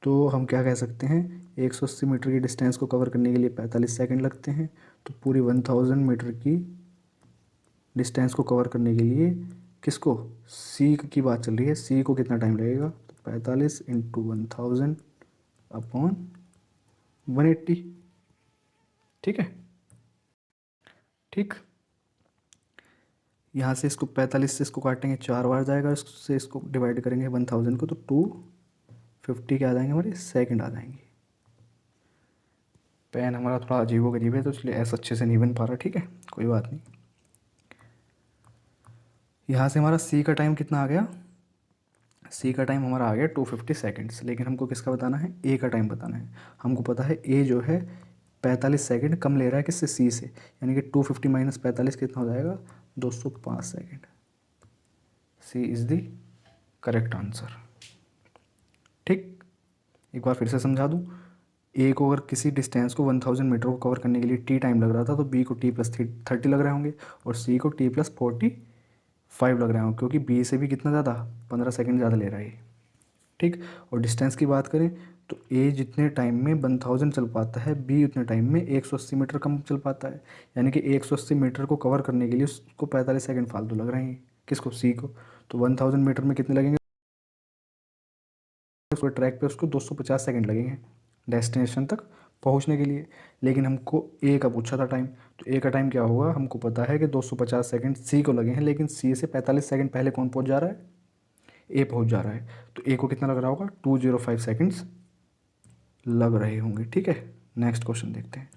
तो हम क्या कह सकते हैं, 180 मीटर की डिस्टेंस को कवर करने के लिए 45 सेकंड लगते हैं, तो पूरी 1000 मीटर की डिस्टेंस को कवर करने के लिए किसको, सी की बात चल रही है, सी को कितना टाइम लगेगा, तो 45 इंटू 1000 अपॉन 180। ठीक है, ठीक, यहाँ से इसको 45 से इसको काटेंगे 4 बार जाएगा, इससे इसको डिवाइड करेंगे 1000 को तो 250 क्या आ जाएंगे हमारे, सेकंड आ जाएंगे। पेन हमारा थोड़ा अजीबोगरीब है तो इसलिए ऐसा अच्छे से नहीं बन पा रहा, ठीक है, कोई बात नहीं। यहाँ से हमारा सी का टाइम कितना आ गया, सी का टाइम हमारा आ गया 250 सेकेंड्स, लेकिन हमको किसका बताना है, ए का टाइम बताना है। हमको पता है ए जो है 45 सेकंड कम ले रहा है किससे, सी से, यानी कि 250 माइनस 45 कितना हो जाएगा, 205 second. C is the correct answer. ठीक, एक बार फिर से समझा दूँ, ए को अगर किसी डिस्टेंस को 1000 मीटर को कवर करने के लिए टी टाइम लग रहा था तो बी को t+30 लग रहे होंगे और सी को t+45 लग रहे होंगे, क्योंकि बी से भी कितना ज़्यादा, 15 सेकंड ज़्यादा ले रहा है। ठीक, और डिस्टेंस की बात करें तो ए जितने टाइम में 1000 चल पाता है बी उतने टाइम में 180 मीटर कम चल पाता है, यानी कि 180 मीटर को कवर करने के लिए उसको 45 सेकंड फालतू लग रहे हैं, किसको, सी को। तो 1000 मीटर में कितने लगेंगे, उसको ट्रैक पे उसको 250 सेकंड लगेंगे डेस्टिनेशन तक पहुंचने के लिए। लेकिन हमको ए का पूछा था टाइम, तो ए का टाइम क्या होगा, हमको पता है कि 250 सेकंड सी को लगे हैं, लेकिन सी से 45 सेकंड पहले कौन पहुंच जा रहा है, ए पहुंच जा रहा है, तो ए को कितना लग रहा होगा, 205 सेकंड्स लग रहे होंगे। ठीक है, नेक्स्ट क्वेश्चन देखते हैं।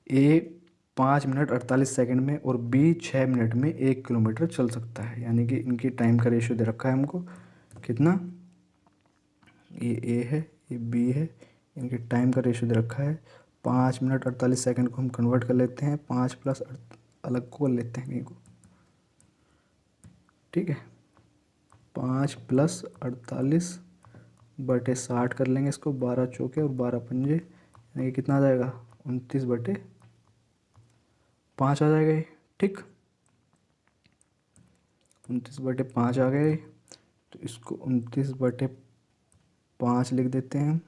ए 5 मिनट 48 सेकंड में और बी 6 मिनट में 1 किलोमीटर चल सकता है, यानी कि इनकी टाइम का रेशियो दे रखा है हमको कितना, ये ए है ये बी है, इनके टाइम का रेशियो दे रखा है 5 मिनट 48 सेकंड को हम कन्वर्ट कर लेते हैं 5 प्लस अलग को कर लेते हैं कहीं को। ठीक है, 5 प्लस 48 बटे 60 कर लेंगे इसको, 12 चौके और 12 पंजे, यानी कि कितना आ जाएगा, 29/5 आ जाएगा ये। ठीक, 29/5 आ गए, तो इसको 29/5 लिख देते हैं।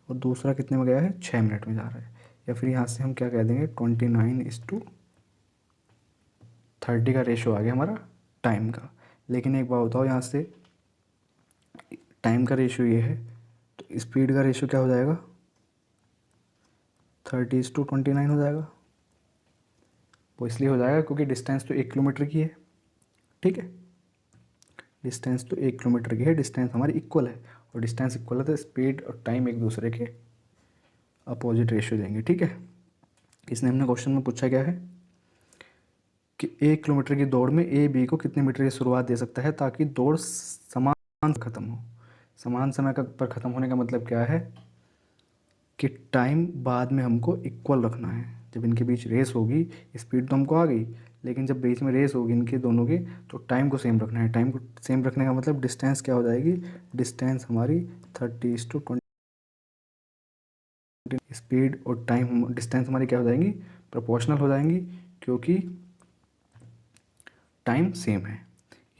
और दूसरा कितने में गया है, 6 मिनट में जा रहा है। या फिर यहाँ से हम क्या कह देंगे, 29:30 का रेशो आ गया हमारा टाइम का। लेकिन एक बात बताओ, यहाँ से टाइम का रेशो ये है, तो स्पीड का रेशो क्या हो जाएगा, 30:29 हो जाएगा। वो इसलिए हो जाएगा क्योंकि डिस्टेंस तो 1 किलोमीटर की है, ठीक है। डिस्टेंस तो 1 किलोमीटर की है, डिस्टेंस हमारी इक्वल है, और डिस्टेंस इक्वल है तो स्पीड और टाइम एक दूसरे के अपोजिट रेशियो देंगे, ठीक है। इसने हमने क्वेश्चन में पूछा क्या है कि 1 किलोमीटर की दौड़ में ए बी को कितने मीटर की शुरुआत दे सकता है ताकि दौड़ समान खत्म हो। समान समय का पर ख़त्म होने का मतलब क्या है कि टाइम बाद में हमको इक्वल रखना है। जब इनके बीच रेस होगी, स्पीड तो हमको आ गई, लेकिन जब बीच में रेस होगी इनके दोनों की, तो टाइम को सेम रखना है। टाइम को सेम रखने का मतलब डिस्टेंस क्या हो जाएगी, डिस्टेंस हमारी 30:20, स्पीड और टाइम डिस्टेंस हमारी क्या हो जाएंगी, प्रोपोर्शनल हो जाएंगी, क्योंकि टाइम सेम है।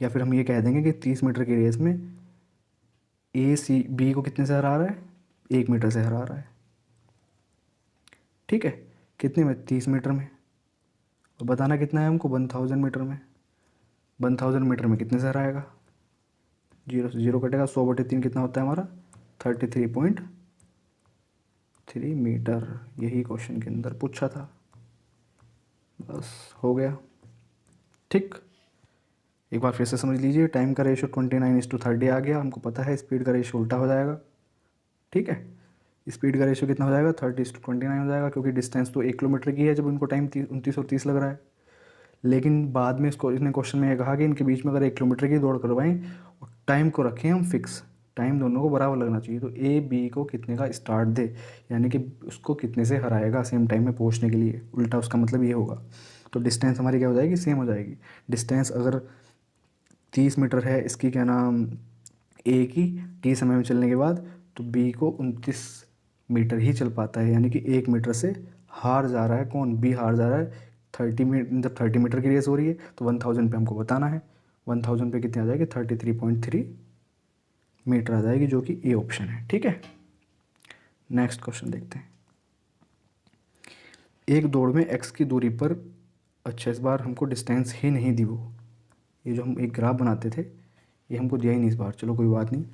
या फिर हम ये कह देंगे कि 30 मीटर की रेस में ए सी बी को कितने से हरा रहा है, 1 मीटर से हरा रहा है, ठीक है। कितने में, 30 मीटर में। और बताना कितना है हमको, 1000 मीटर में। 1000 मीटर में कितने से हराएगा, 0 से 0 कटेगा, 100/3 कितना होता है हमारा, 33.3 मीटर। यही क्वेश्चन के अंदर पूछा था, बस हो गया, ठीक। एक बार फिर से समझ लीजिए, टाइम का रेशो 29:30 आ गया, हमको पता है स्पीड का रेशो उल्टा हो जाएगा, ठीक है। स्पीड का रेशो कितना हो जाएगा, 30:29 हो जाएगा, क्योंकि डिस्टेंस तो 1 किलोमीटर की है जब इनको टाइम 29 और 30 लग रहा है। लेकिन बाद में इसको इसने क्वेश्चन में ये कहा कि इनके बीच में अगर 1 किलोमीटर की दौड़ करवाएं और टाइम को रखें हम फिक्स, टाइम दोनों को बराबर लगना चाहिए, तो ए बी को कितने का स्टार्ट दे, यानी कि उसको कितने से हराएगा सेम टाइम में पहुंचने के लिए, उल्टा उसका मतलब ये होगा। तो डिस्टेंस हमारी क्या हो जाएगी, सेम हो जाएगी। डिस्टेंस अगर 30 मीटर है, इसकी क्या नाम ए की टी समय में चलने के बाद, तो बी को 29 मीटर ही चल पाता है, यानी कि 1 मीटर से हार जा रहा है कौन, बी हार जा रहा है। जब 30 मीटर की रेस हो रही है तो 1000 पे हमको बताना है, 1000 पे कितने आ जाएगी, 33.3 मीटर आ जाएगी, जो कि ए ऑप्शन है, ठीक है। नेक्स्ट क्वेश्चन देखते हैं। एक दौड़ में एक्स की दूरी पर, अच्छा इस बार हमको डिस्टेंस ही नहीं दी वो, ये जो हम एक ग्राफ बनाते थे ये हमको दिया ही नहीं इस बार, चलो कोई बात नहीं।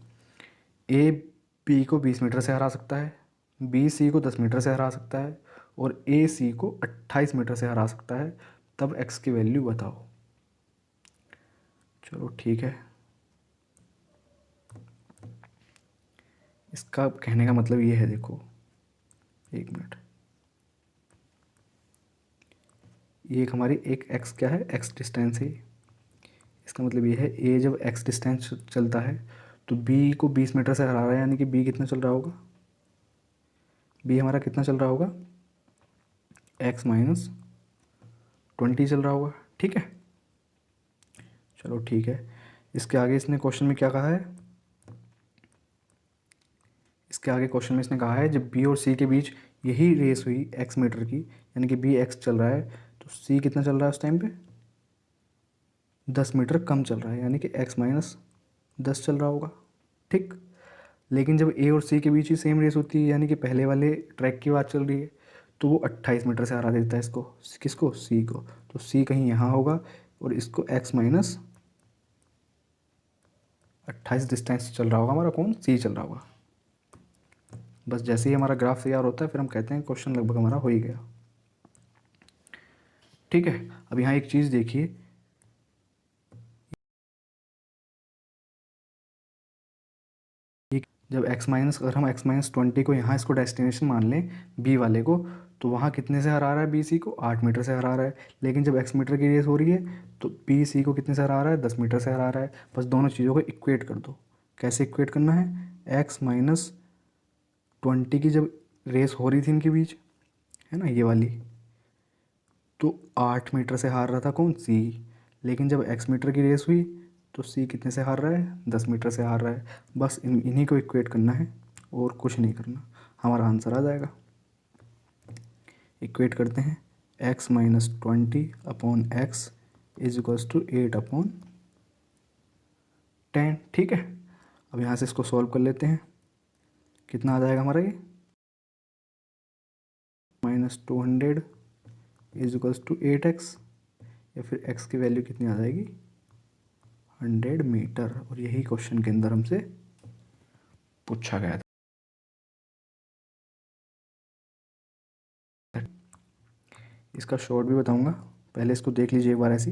ए बी को 20 मीटर से हरा सकता है, बी सी को 10 मीटर से हरा सकता है, और ए सी को 28 मीटर से हरा सकता है, तब एक्स की वैल्यू बताओ। चलो ठीक है, इसका कहने का मतलब ये है, देखो 1 मिनट, ये एक हमारी एक एक्स क्या है, एक्स डिस्टेंस है। इसका मतलब ये है ए जब एक्स डिस्टेंस चलता है तो बी को 20 मीटर से हरा रहा है, यानी कि बी कितना चल रहा होगा, बी हमारा कितना चल रहा होगा, x-20 चल रहा होगा, ठीक है। चलो ठीक है, इसके आगे इसने क्वेश्चन में क्या कहा है, इसके आगे क्वेश्चन में इसने कहा है जब बी और सी के बीच यही रेस हुई x मीटर की, यानी कि बी एक्स चल रहा है तो सी कितना चल रहा है उस टाइम पे, 10 मीटर कम चल रहा है, यानी कि x-10 चल रहा होगा, ठीक। लेकिन जब ए और सी के बीच ही सेम रेस होती है, यानी कि पहले वाले ट्रैक की बात चल रही है, तो वो 28 मीटर से हरा देता है इसको, किसको, सी को। तो सी कहीं यहाँ होगा और इसको x-28 डिस्टेंस चल रहा होगा हमारा, कौन, सी चल रहा होगा। बस जैसे ही हमारा ग्राफ तैयार होता है फिर हम कहते हैं क्वेश्चन लगभग हमारा हो ही गया, ठीक है। अब यहाँ एक चीज़ देखिए, जब अगर हम x-20 को यहाँ इसको डेस्टिनेशन मान लें बी वाले को, तो वहाँ कितने से हरा रहा है बी सी को, 8 मीटर से हरा रहा है। लेकिन जब x मीटर की रेस हो रही है तो बी सी को कितने से हरा रहा है, 10 मीटर से हरा रहा है। बस दोनों चीज़ों को इक्वेट कर दो। कैसे इक्वेट करना है, x-20 की जब रेस हो रही थी इनके बीच, है ना ये वाली, तो 8 मीटर से हार रहा था कौन, सी। लेकिन जब x मीटर की रेस हुई तो सी कितने से हार रहा है, 10 मीटर से हार रहा है। बस इन्हीं को इक्वेट करना है और कुछ नहीं करना, हमारा आंसर आ जाएगा। इक्वेट करते हैं, x-20 upon x is equals to 8/10। ठीक है, अब यहाँ से इसको सॉल्व कर लेते हैं। कितना आ जाएगा हमारा ये, -200 इज इक्वल्स टू 8x, या फिर x की वैल्यू कितनी आ जाएगी, 100 मीटर। और यही क्वेश्चन के अंदर हमसे पूछा गया था। इसका शॉर्ट भी बताऊंगा, पहले इसको देख लीजिए एक बार। ऐसी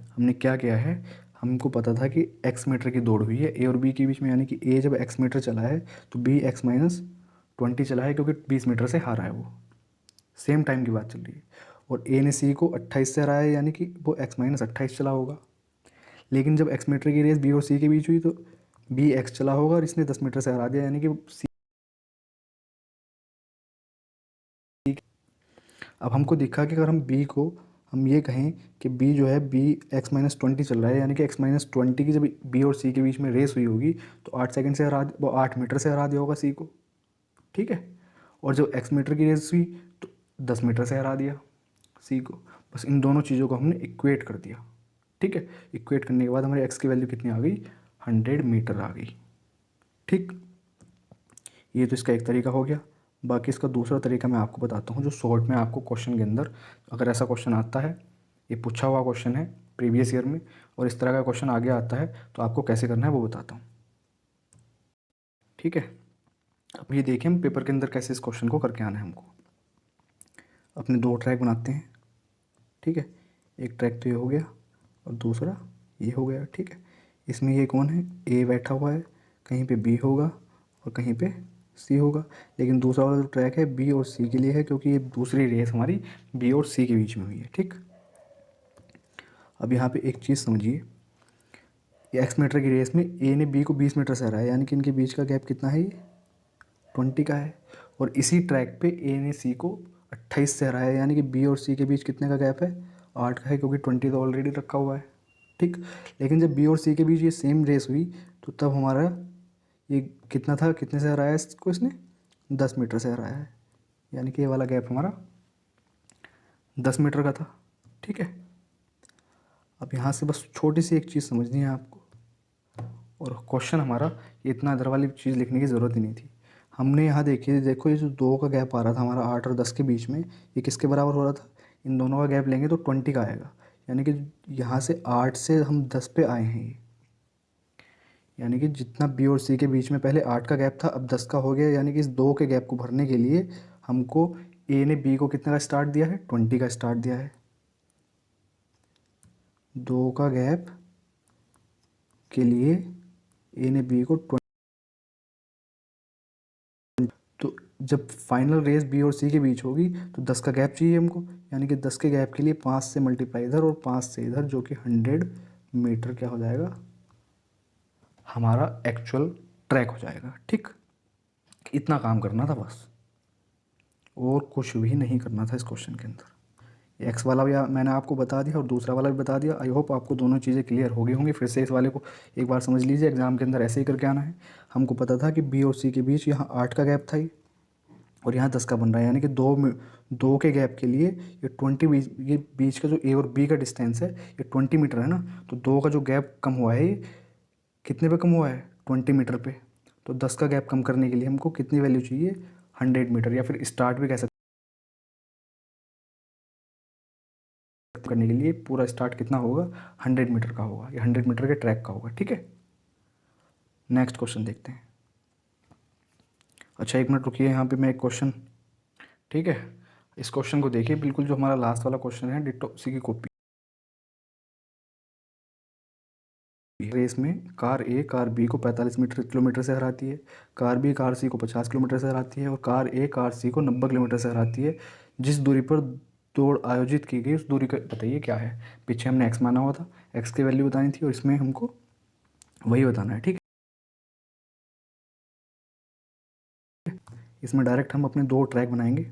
हमने क्या किया है, हमको पता था कि x मीटर की दौड़ हुई है ए और बी के बीच में, यानी कि ए जब x मीटर चला है तो बी x-20 चला है, क्योंकि 20 मीटर से हारा है वो। सेम टाइम की बात चल रही है। और ए ने सी को 28 से हराया है, यानी कि वो x-28 चला होगा। लेकिन जब x मीटर की रेस बी और सी के बीच हुई तो बी x चला होगा और इसने 10 मीटर से हरा दिया, यानी कि सी। अब हमको दिखा कि अगर हम बी को हम ये कहें कि बी जो है बी x-20 चल रहा है, यानी कि x-20 की जब बी और सी के बीच में रेस हुई होगी तो 8 सेकंड से हरा, वो 8 मीटर से हरा दिया होगा सी को। ठीक है, और जब x मीटर की रेस हुई तो 10 मीटर से हरा दिया सी को। बस इन दोनों चीज़ों को हमने इक्वेट कर दिया। ठीक है, इक्वेट करने के बाद हमारे x की वैल्यू कितनी आ गई, 100 मीटर आ गई। ठीक, ये तो इसका एक तरीका हो गया। बाकी इसका दूसरा तरीका मैं आपको बताता हूँ, जो शॉर्ट में आपको क्वेश्चन के अंदर, अगर ऐसा क्वेश्चन आता है, ये पूछा हुआ क्वेश्चन है प्रीवियस ईयर में, और इस तरह का क्वेश्चन आगे आता है तो आपको कैसे करना है वो बताता हूँ। ठीक है, अब ये देखें हम पेपर के अंदर कैसे इस क्वेश्चन को करके आना है हमको। अपने दो ट्रैक बनाते हैं। ठीक है, एक ट्रैक तो ये हो गया और दूसरा ये हो गया। ठीक है, इसमें ये कौन है, ए बैठा हुआ है, कहीं पे बी होगा और कहीं पे सी होगा। लेकिन दूसरा वाला जो ट्रैक है बी और सी के लिए है, क्योंकि ये दूसरी रेस हमारी बी और सी के बीच में हुई है। ठीक, अब यहाँ पे एक चीज़ समझिए, ये एक्स मीटर की रेस में ए ने बी को 20 मीटर से हराया, यानी कि इनके बीच का गैप कितना है, ये 20 का है। और इसी ट्रैक पे ए ने सी को 28 से हराया, यानी कि बी और सी के बीच कितने का गैप है, 8 का है, क्योंकि 20 तो ऑलरेडी रखा हुआ है। ठीक, लेकिन जब बी और सी के बीच ये सेम रेस हुई तो तब हमारा ये कितना था, कितने से हराया इसको, इसने 10 मीटर से हराया है, यानी कि ये वाला गैप हमारा 10 मीटर का था। ठीक है, अब यहाँ से बस छोटी सी एक चीज़ समझनी है आपको, और क्वेश्चन हमारा ये इतना इधर वाली चीज़ लिखने की ज़रूरत ही नहीं थी। हमने यहाँ देखिए, देखो ये जो 2 का गैप आ रहा था हमारा 8 और 10 के बीच में, ये किसके बराबर हो रहा था, इन दोनों का गैप लेंगे तो 20 का आएगा। यानी कि यहाँ से 8 से हम 10 पे आए हैं ये, यानी कि जितना बी और सी के बीच में पहले 8 का गैप था अब 10 का हो गया। यानी कि इस 2 के गैप को भरने के लिए हमको ए ने बी को कितने का स्टार्ट दिया है, 20 का स्टार्ट दिया है। 2 का गैप के लिए ए ने बी को 20, तो जब फाइनल रेस बी और सी के बीच होगी तो 10 का गैप चाहिए हमको, यानी कि 10 के गैप के लिए 5 से मल्टीप्लाई इधर और 5 से इधर, जो कि 100 मीटर क्या हो जाएगा, हमारा एक्चुअल ट्रैक हो जाएगा। ठीक, इतना काम करना था बस, और कुछ भी नहीं करना था इस क्वेश्चन के अंदर। एक्स वाला भी मैंने आपको बता दिया और दूसरा वाला भी बता दिया। आई होप आपको दोनों चीज़ें क्लियर हो गई होंगी। फिर से इस वाले को एक बार समझ लीजिए, एग्जाम के अंदर ऐसे ही करके आना है। हमको पता था कि बी और सी के बीच यहाँ 8 का गैप था ये, और यहाँ 10 का बन रहा है, यानी कि दो के गैप के लिए ये 20 बीच, ये बीच का जो ए और बी का डिस्टेंस है ये 20 मीटर है ना। तो 2 का जो गैप कम हुआ है ये कितने पे कम हुआ है, 20 मीटर पे। तो 10 का गैप कम करने के लिए हमको कितनी वैल्यू चाहिए, 100 मीटर, या फिर स्टार्ट भी कह सकते करने के लिए पूरा स्टार्ट कितना होगा, 100 मीटर का होगा, या 100 मीटर के ट्रैक का होगा। ठीक है, नेक्स्ट क्वेश्चन देखते हैं। अच्छा एक मिनट रुकिए, यहाँ पे मैं एक क्वेश्चन, ठीक है, इस क्वेश्चन को देखिए, बिल्कुल जो हमारा लास्ट वाला क्वेश्चन है डिट्टो उसी की कॉपी। रेस में कार ए कार बी को 45 किलोमीटर से हराती है, कार बी कार सी को 50 किलोमीटर से हराती है, और कार ए कार सी को 90 किलोमीटर से हराती है। जिस दूरी पर दौड़ आयोजित की गई उस दूरी का बताइए क्या है। पीछे हमने एक्स माना हुआ था, एक्स की वैल्यू बतानी थी, और इसमें हमको वही बताना है। ठीक है, इसमें डायरेक्ट हम अपने दो ट्रैक बनाएंगे।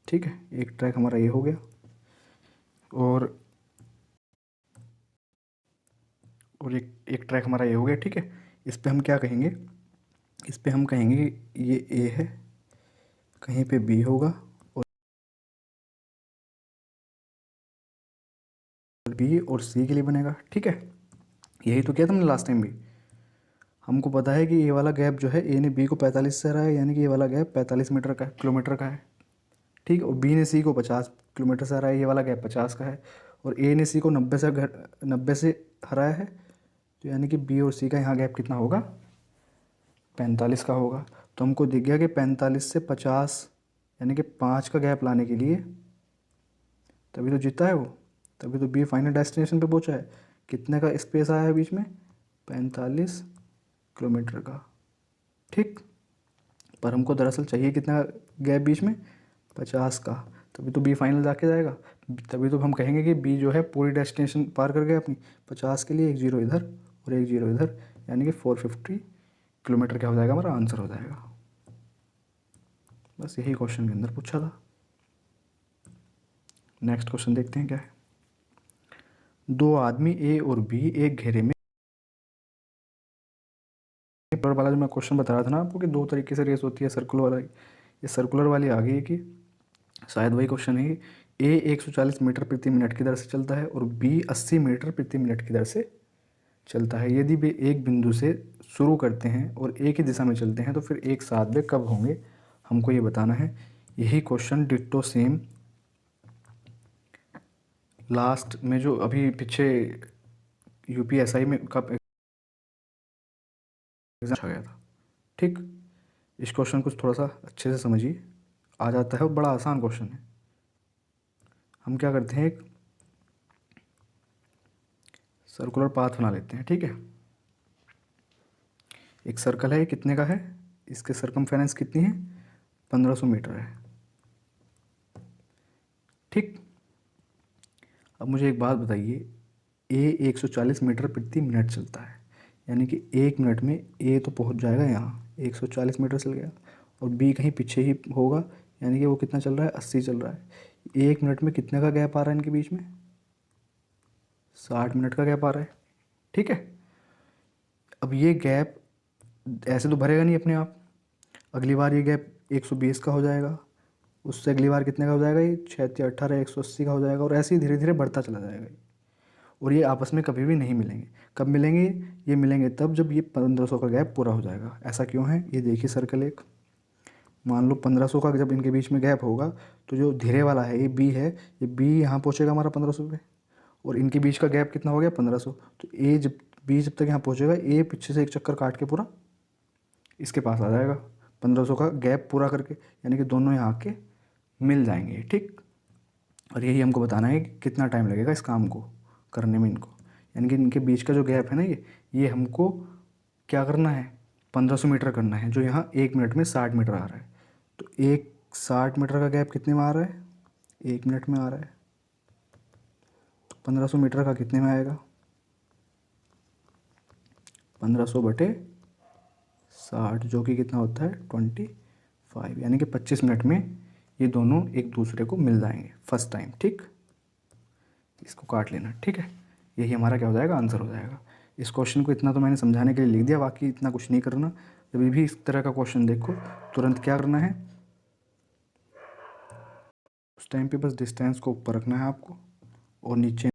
ठीक है, एक ट्रैक हमारा ये हो गया, और एक ट्रैक हमारा ये हो गया। ठीक है, इस पे हम क्या कहेंगे, इस पे हम कहेंगे कि ये ए है, कहीं पे बी होगा बी और सी के लिए बनेगा, ठीक है। यही तो किया था हमने लास्ट टाइम भी। हमको पता है कि ये वाला गैप जो है, ए ने बी को 45 से रहा है, यानी कि ये वाला गैप 45 मीटर का किलोमीटर का है, ठीक है। और बी ने सी को 50 किलोमीटर से हराया है, ये वाला गैप 50 का है। और ए ने सी को 90 से हराया है, तो यानी कि बी और सी का यहाँ गैप कितना होगा, 45 का होगा। तो हमको दिख गया कि 45 से 50 यानी कि 5 का गैप लाने के लिए, तभी तो जीता है वो, तभी तो बी फाइनल डेस्टिनेशन पे पहुंचा है। कितने का स्पेस आया है बीच में, 45 किलोमीटर का, ठीक। पर हमको दरअसल चाहिए कितना गैप बीच में, 50 का, तभी तो बी फाइनल जाके जाएगा। तभी तो हम कहेंगे कि बी जो है पूरी डेस्टिनेशन पार कर गया अपनी। 50 के लिए एक जीरो इधर और एक जीरो इधर, यानी कि 450 किलोमीटर क्या हो जाएगा, हमारा आंसर हो जाएगा। बस यही क्वेश्चन के अंदर पूछा था। नेक्स्ट क्वेश्चन देखते हैं क्या है। दो आदमी ए और बी एक घेरे में, पर वाला जो मैं क्वेश्चन बता रहा था ना आपको कि दो तरीके से रेस होती है, सर्कुलर वाला, ये सर्कुलर वाली आ गई है कि शायद वही क्वेश्चन है कि ए 140 मीटर प्रति मिनट की दर से चलता है और बी 80 मीटर प्रति मिनट की दर से चलता है। यदि वे एक बिंदु से शुरू करते हैं और एक ही दिशा में चलते हैं तो फिर एक साथ वे कब होंगे, हमको ये बताना है। यही क्वेश्चन डिट्टो सेम लास्ट में जो अभी पीछे यूपीएसआई में कब एग्जाम आ गया था, ठीक। इस क्वेश्चन को थोड़ा सा अच्छे से समझिए, आ जाता है और बड़ा आसान क्वेश्चन है। हम क्या करते हैं, एक सर्कुलर पाथ बना लेते हैं, ठीक है। एक सर्कल है, ये कितने का है, इसके सरकमफेरेंस कितनी है, 1500 मीटर है, ठीक। अब मुझे एक बात बताइए, ए 140 मीटर प्रति मिनट चलता है, यानी कि एक मिनट में ए तो पहुंच जाएगा यहाँ, 140 मीटर चल गया, और बी कहीं पीछे ही होगा, यानी कि वो कितना चल रहा है, 80 चल रहा है। एक मिनट में कितने का गैप आ रहा है इनके बीच में, 60 मिनट का गैप आ रहा है, ठीक है। अब ये गैप ऐसे तो भरेगा नहीं अपने आप, अगली बार ये गैप 120 का हो जाएगा, उससे अगली बार कितने का हो जाएगा, ये 6 18 180 का हो जाएगा, और ऐसे ही धीरे धीरे बढ़ता चला जाएगा। और ये आपस में कभी भी नहीं मिलेंगे। कब मिलेंगे, ये मिलेंगे तब जब ये 1500 का गैप पूरा हो जाएगा। ऐसा क्यों है, ये देखिए सर्कल एक, मान लो 1500 का जब इनके बीच में गैप होगा, तो जो धीरे वाला है ये बी है, ये बी यहाँ पहुँचेगा हमारा 1500 पे, और इनके बीच का गैप कितना हो गया, 1500। तो ए जब बी जब तक यहाँ पहुँचेगा, ए पीछे से एक चक्कर काट के पूरा इसके पास आ जाएगा 1500 का गैप पूरा करके, यानी कि दोनों यहाँ आके मिल जाएंगे, ठीक। और यही हमको बताना है कि कितना टाइम लगेगा इस काम को करने में इनको, यानी कि इनके बीच का जो गैप है ना, ये हमको क्या करना है, 1500 मीटर करना है, जो यहाँ एक मिनट में 60 मीटर आ रहा है। तो एक 60 मीटर का गैप कितने में आ रहा है, एक मिनट में आ रहा है, तो 1500 मीटर का कितने में आएगा, 1500 बटे 60, जो कि कितना होता है 25, यानी कि 25 मिनट में ये दोनों एक दूसरे को मिल जाएंगे फर्स्ट टाइम, ठीक। इसको काट लेना, ठीक है। यही हमारा क्या हो जाएगा, आंसर हो जाएगा। इस क्वेश्चन को इतना तो मैंने समझाने के लिए लिख दिया, बाकी इतना कुछ नहीं करना। जब भी इस तरह का क्वेश्चन देखो, तुरंत क्या करना है, उस टाइम पे बस डिस्टेंस को ऊपर रखना है आपको, और नीचे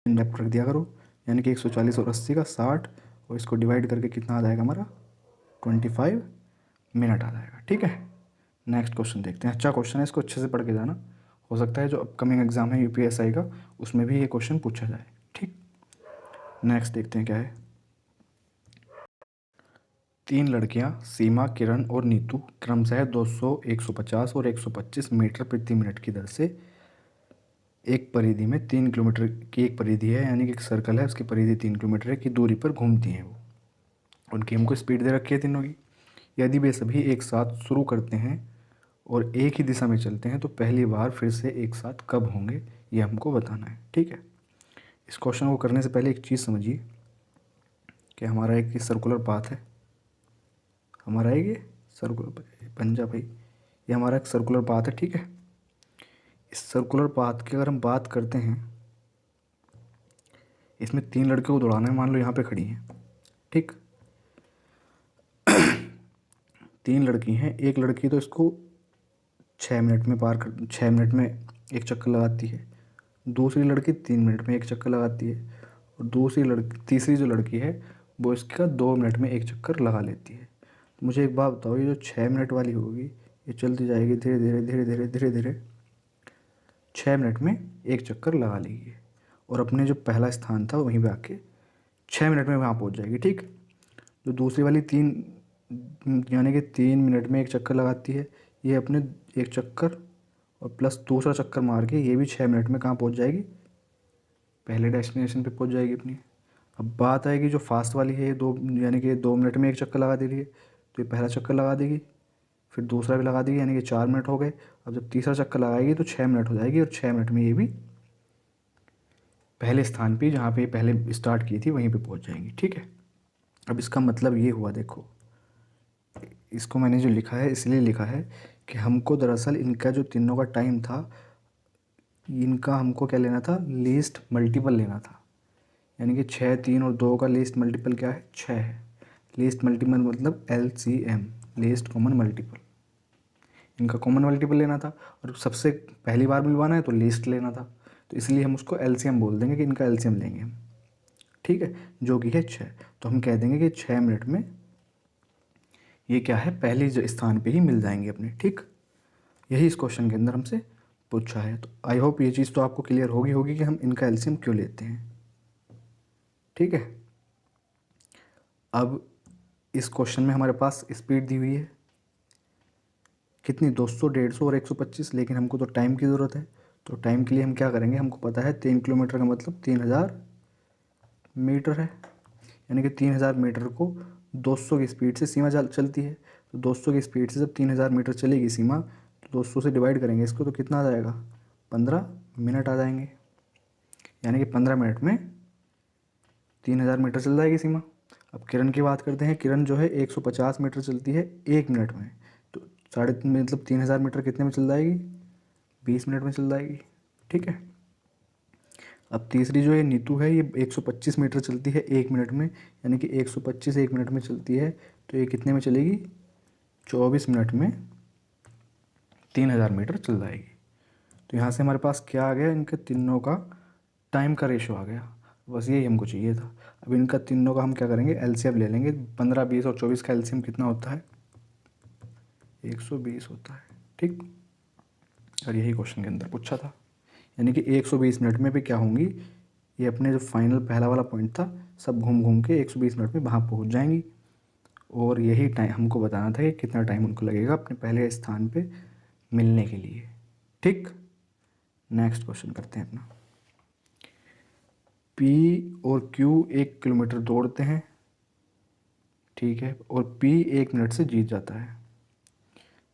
डेप्थ रख दिया करो, यानी कि 140 और 80 का 60, और इसको डिवाइड करके कितना आ जाएगा हमारा, 25 मिनट आ जाएगा, ठीक है। नेक्स्ट क्वेश्चन देखते हैं। अच्छा क्वेश्चन है, इसको अच्छे से पढ़ के जाना, हो सकता है जो अपकमिंग एग्जाम है यूपीएसआई का, उसमें भी ये क्वेश्चन पूछा जाए, ठीक। नेक्स्ट देखते हैं क्या है। तीन लड़कियां सीमा, किरण और नीतू क्रमशः 200, 150 और 125 मीटर प्रति मिनट की दर से एक परिधि में 3 किलोमीटर की एक परिधि है, यानी कि एक सर्कल है, उसकी परिधि 3 किलोमीटर की दूरी पर घूमती हैं। वो उनकी हमको स्पीड दे रखी है तीनों की। यदि वे सभी एक साथ शुरू करते हैं और एक ही दिशा में चलते हैं तो पहली बार फिर से एक साथ कब होंगे, ये हमको बताना है, ठीक है। इस क्वेश्चन को करने से पहले एक चीज़ समझिए कि हमारा एक सर्कुलर पाथ है, हमारा एक ये सर्कुलर पंजा भाई, ये हमारा एक सर्कुलर पाथ है, ठीक है। इस सर्कुलर पाथ की अगर हम बात करते हैं, इसमें तीन लड़कियों को दौड़ाना है, मान लो यहाँ पे खड़ी हैं, ठीक। तीन लड़की हैं, एक लड़की तो इसको 6 मिनट में 6 मिनट में एक चक्कर लगाती है, दूसरी लड़की 3 मिनट में एक चक्कर लगाती है, और तीसरी जो लड़की है वो इसका 2 मिनट में एक चक्कर लगा लेती है। तो मुझे एक बात बताओ, ये जो 6 मिनट वाली होगी ये चलती जाएगी धीरे धीरे धीरे धीरे धीरे धीरे, 6 मिनट में एक चक्कर लगा लेगी, और अपने जो पहला स्थान था वहीं पे आके 6 मिनट में वहाँ पहुँच जाएगी। ठीक। जो दूसरी वाली यानी कि 3 मिनट में एक चक्कर लगाती है, ये अपने एक चक्कर और प्लस दूसरा चक्कर मार के ये भी 6 मिनट में कहाँ पहुँच जाएगी, पहले डेस्टिनेशन पे पहुँच जाएगी अपनी। अब बात आएगी जो फास्ट वाली है, यानी कि 2 मिनट में एक चक्कर लगा दे रही है, तो ये पहला चक्कर लगा देगी, फिर दूसरा भी लगा देगी, यानी कि 4 मिनट हो गए। अब जब तीसरा चक्कर लगाएगी तो 6 मिनट हो जाएगी, और 6 मिनट में ये भी पहले स्थान पे जहाँ पे पहले स्टार्ट की थी वहीं पे पहुँच जाएंगी। ठीक है। अब इसका मतलब ये हुआ, देखो इसको मैंने जो लिखा है इसलिए लिखा है कि हमको दरअसल इनका जो तीनों का टाइम था, इनका हमको क्या लेना था, लीस्ट मल्टीपल लेना था। यानी कि 6, 3 और 2 का लीस्ट मल्टीपल क्या है, 6 है। लीस्ट मल्टीपल मतलब LCM, लीस्ट कॉमन मल्टीपल। इनका कॉमन मल्टीपल लेना था, और सबसे पहली बार मिलवाना है तो लीस्ट लेना था, तो इसलिए हम उसको LCM बोल देंगे कि इनका LCM लेंगे हम। ठीक है, जो कि है 6। तो हम कह देंगे कि 6 मिनट में ये क्या है, पहले जो स्थान पे ही मिल जाएंगे अपने। ठीक, यही इस क्वेश्चन के अंदर हमसे पूछा है। तो आई होप ये चीज़ तो आपको क्लियर होगी कि हम इनका LCM क्यों लेते हैं। ठीक है। अब इस क्वेश्चन में हमारे पास स्पीड दी हुई है कितनी, 200, 150 और 125, लेकिन हमको तो टाइम की ज़रूरत है। तो टाइम के लिए हम क्या करेंगे, हमको पता है 3 किलोमीटर का मतलब 3000 मीटर है, यानी कि 3000 मीटर को 200 की स्पीड से सीमा चलती है। तो 200 की स्पीड से जब 3000 मीटर चलेगी सीमा, तो 200 से डिवाइड करेंगे इसको तो कितना आ जाएगा, 15 मिनट आ जाएंगे। यानी कि 15 मिनट में 3000 मीटर चल जाएगी सीमा। अब किरण की बात करते हैं, किरण जो है 150 मीटर चलती है 1 मिनट में, तो मतलब 3000 मीटर कितने में चल जाएगी, 20 मिनट में चल जाएगी। ठीक है। अब तीसरी जो है नीतू है, ये 125 मीटर चलती है 1 मिनट में, यानी कि 125 1 मिनट में चलती है, तो ये कितने में चलेगी, 24 मिनट में 3000 मीटर चल जाएगी। तो यहाँ से हमारे पास क्या आ गया, इनके तीनों का टाइम का रेशो आ गया। बस यही हमको चाहिए था। अब इनका तीनों का हम क्या करेंगे, LCM ले लेंगे। 15, 20 और 24 का LCM कितना होता है, 120 होता है। ठीक, और यही क्वेश्चन के अंदर पूछा था। यानी कि 120 मिनट में भी क्या होंगी, ये अपने जो फाइनल पहला वाला पॉइंट था सब घूम घूम के 120 मिनट में वहाँ पहुँच जाएंगी। और यही टाइम हमको बताना था कि कितना टाइम उनको लगेगा अपने पहले स्थान पे मिलने के लिए। ठीक, नेक्स्ट क्वेश्चन करते हैं अपना। P और Q 1 किलोमीटर दौड़ते हैं, ठीक है, और P 1 मिनट से जीत जाता है।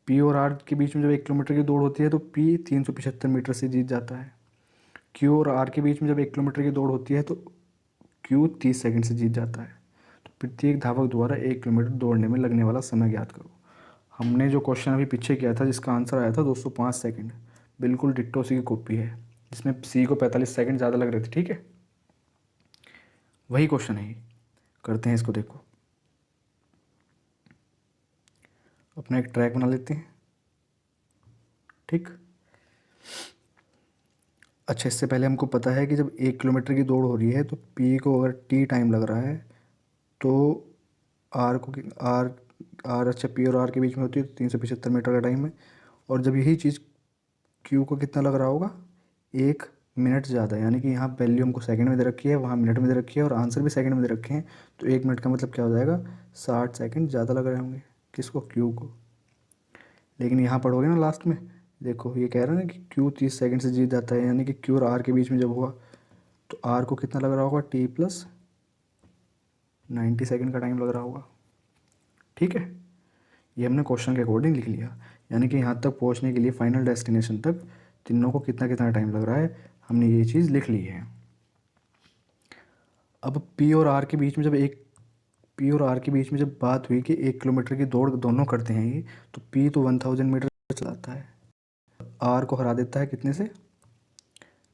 P और R के बीच में जब 1 किलोमीटर की दौड़ होती है तो P 375 मीटर से जीत जाता है। Q और R के बीच में जब 1 किलोमीटर की दौड़ होती है तो Q 30 सेकंड से जीत जाता है। तो प्रत्येक धावक द्वारा 1 किलोमीटर दौड़ने में लगने वाला समय ज्ञात करो। हमने जो क्वेश्चन अभी पीछे किया था जिसका आंसर आया था 205 सेकंड, बिल्कुल डिट्टो सी की कॉपी है, जिसमें C को 45 सेकंड ज़्यादा लग रहे थे। ठीक है, वही क्वेश्चन है ये। करते हैं इसको, देखो अपना एक ट्रैक बना लेते हैं। ठीक, अच्छा, इससे पहले हमको पता है कि जब 1 किलोमीटर की दौड़ हो रही है तो P को अगर T टाइम लग रहा है तो R को R R अच्छा P और R के बीच में होती है तो 375 मीटर का टाइम है। और जब यही चीज़ Q को कितना लग रहा होगा, 1 मिनट ज़्यादा, यानी कि यहाँ वैल्यू हमको सेकंड में दे रखी है, वहाँ मिनट में दे रखी है, और आंसर भी सेकंड में दे रखे हैं। तो 1 मिनट का मतलब क्या हो जाएगा, 60 सेकंड ज़्यादा लग रहे होंगे। किसको, Q को। लेकिन यहाँ पढ़ोगे ना लास्ट में, देखो ये कह रहा है ना कि Q 30 सेकंड से जीत जाता है, यानी कि Q और R के बीच में जब हुआ तो R को कितना लग रहा होगा, T प्लस 90 सेकंड का टाइम लग रहा होगा। ठीक है, ये हमने क्वेश्चन के अकॉर्डिंग लिख लिया। यानी कि यहाँ तक पहुँचने के लिए फाइनल डेस्टिनेशन तक तीनों को कितना कितना टाइम लग रहा है, हमने ये चीज़ लिख ली है। अब P और R के बीच में जब बात हुई कि 1 किलोमीटर की दौड़ दोनों करते हैं ये, तो P तो 1000 मीटर चलाता है, R को हरा देता है कितने से,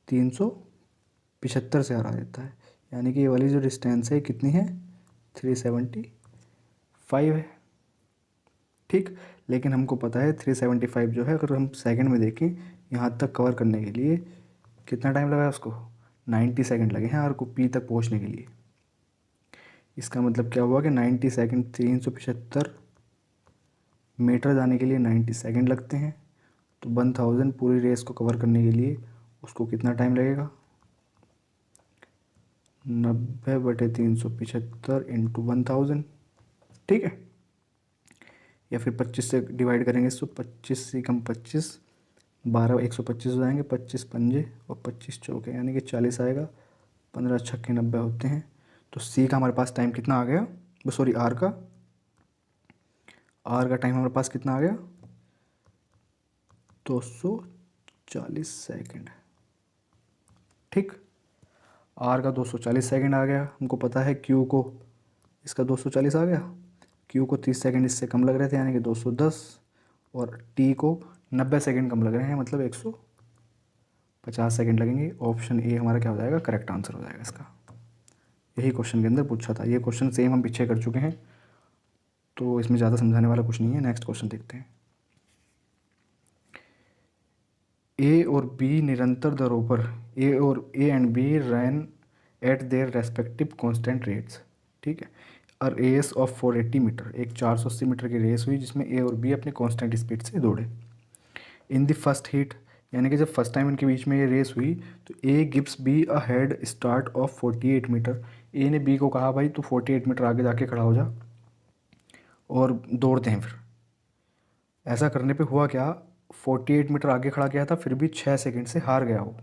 375 से हरा देता है। यानी कि ये वाली जो डिस्टेंस है कितनी है, 375 है। ठीक, लेकिन हमको पता है 375 जो है, अगर हम सेकंड में देखें यहाँ तक कवर करने के लिए कितना टाइम लगा उसको, 90 सेकंड लगे हैं आर को पी तक पहुंचने के लिए। इसका मतलब क्या हुआ कि 90 सेकंड, 375 मीटर जाने के लिए 90 सेकंड लगते हैं। तो 1000 पूरी रेस को कवर करने के लिए उसको कितना टाइम लगेगा, 90/375 इंटू 1000, ठीक है। या फिर 25 से डिवाइड करेंगे इसको, 25 से कम 25, 12 125 हो जाएंगे, 25 पंजे और 25 चौके यानी कि 40 आएगा, 15 छक्के 90 होते हैं। तो सी का हमारे पास टाइम कितना आ गया, सॉरी आर का टाइम हमारे पास कितना आ गया, 240 सेकंड, ठीक। आर का 240 सेकंड आ गया। हमको पता है क्यू को, इसका 240 आ गया, क्यू को 30 सेकंड इससे कम लग रहे थे यानी कि 210, और टी को 90 सेकंड कम लग रहे हैं मतलब 150 सेकंड लगेंगे। ऑप्शन ए हमारा क्या हो जाएगा, करेक्ट आंसर हो जाएगा इसका। यही क्वेश्चन के अंदर पूछा था। ये क्वेश्चन सेम हम पीछे कर चुके हैं, तो इसमें ज़्यादा समझाने वाला कुछ नहीं है। नेक्स्ट क्वेश्चन देखते हैं। ए और बी निरंतर दरों पर, A and be run at their respective constant rates, ठीक है। अ रेस ऑफ 480 मीटर, एक 480 मीटर की रेस हुई जिसमें ए और बी अपने कांस्टेंट स्पीड से दौड़े। इन द फर्स्ट हीट, यानी कि जब फर्स्ट टाइम इनके बीच में ये रेस हुई तो A gives B a head start of 48 metre. A ने बी को कहा भाई तू 48 मीटर आगे जाके खड़ा हो जा और दौड़ते हैं। फिर ऐसा करने पे हुआ क्या, 48 मीटर आगे खड़ा किया था फिर भी 6 सेकंड से हार गया वो।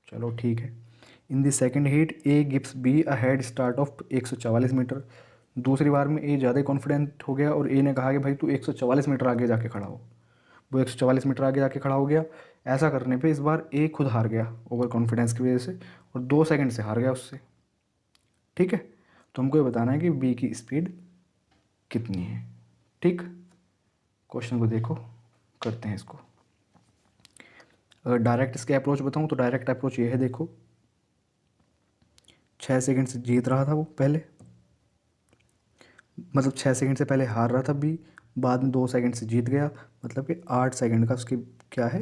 चलो ठीक है। In the second heat A gives B a head start of 144 metre. दूसरी बार में ए ज़्यादा कॉन्फिडेंट हो गया और ए ने कहा कि भाई तू 144 मीटर आगे जाके खड़ा हो। वो 144 मीटर आगे जाके खड़ा हो गया। ऐसा करने पे इस बार ए खुद हार गया ओवर कॉन्फिडेंस की वजह से, और 2 सेकंड से हार गया उससे, ठीक है। तो हमको ये बताना है कि बी की स्पीड कितनी है, ठीक। क्वेश्चन को देखो, करते हैं इसको। अगर डायरेक्ट इसके अप्रोच बताऊँ तो डायरेक्ट अप्रोच ये है, देखो 6 सेकंड से जीत रहा था वो पहले, मतलब 6 सेकंड से पहले हार रहा था बी, बाद में 2 सेकंड से जीत गया, मतलब कि 8 सेकंड का उसकी क्या है,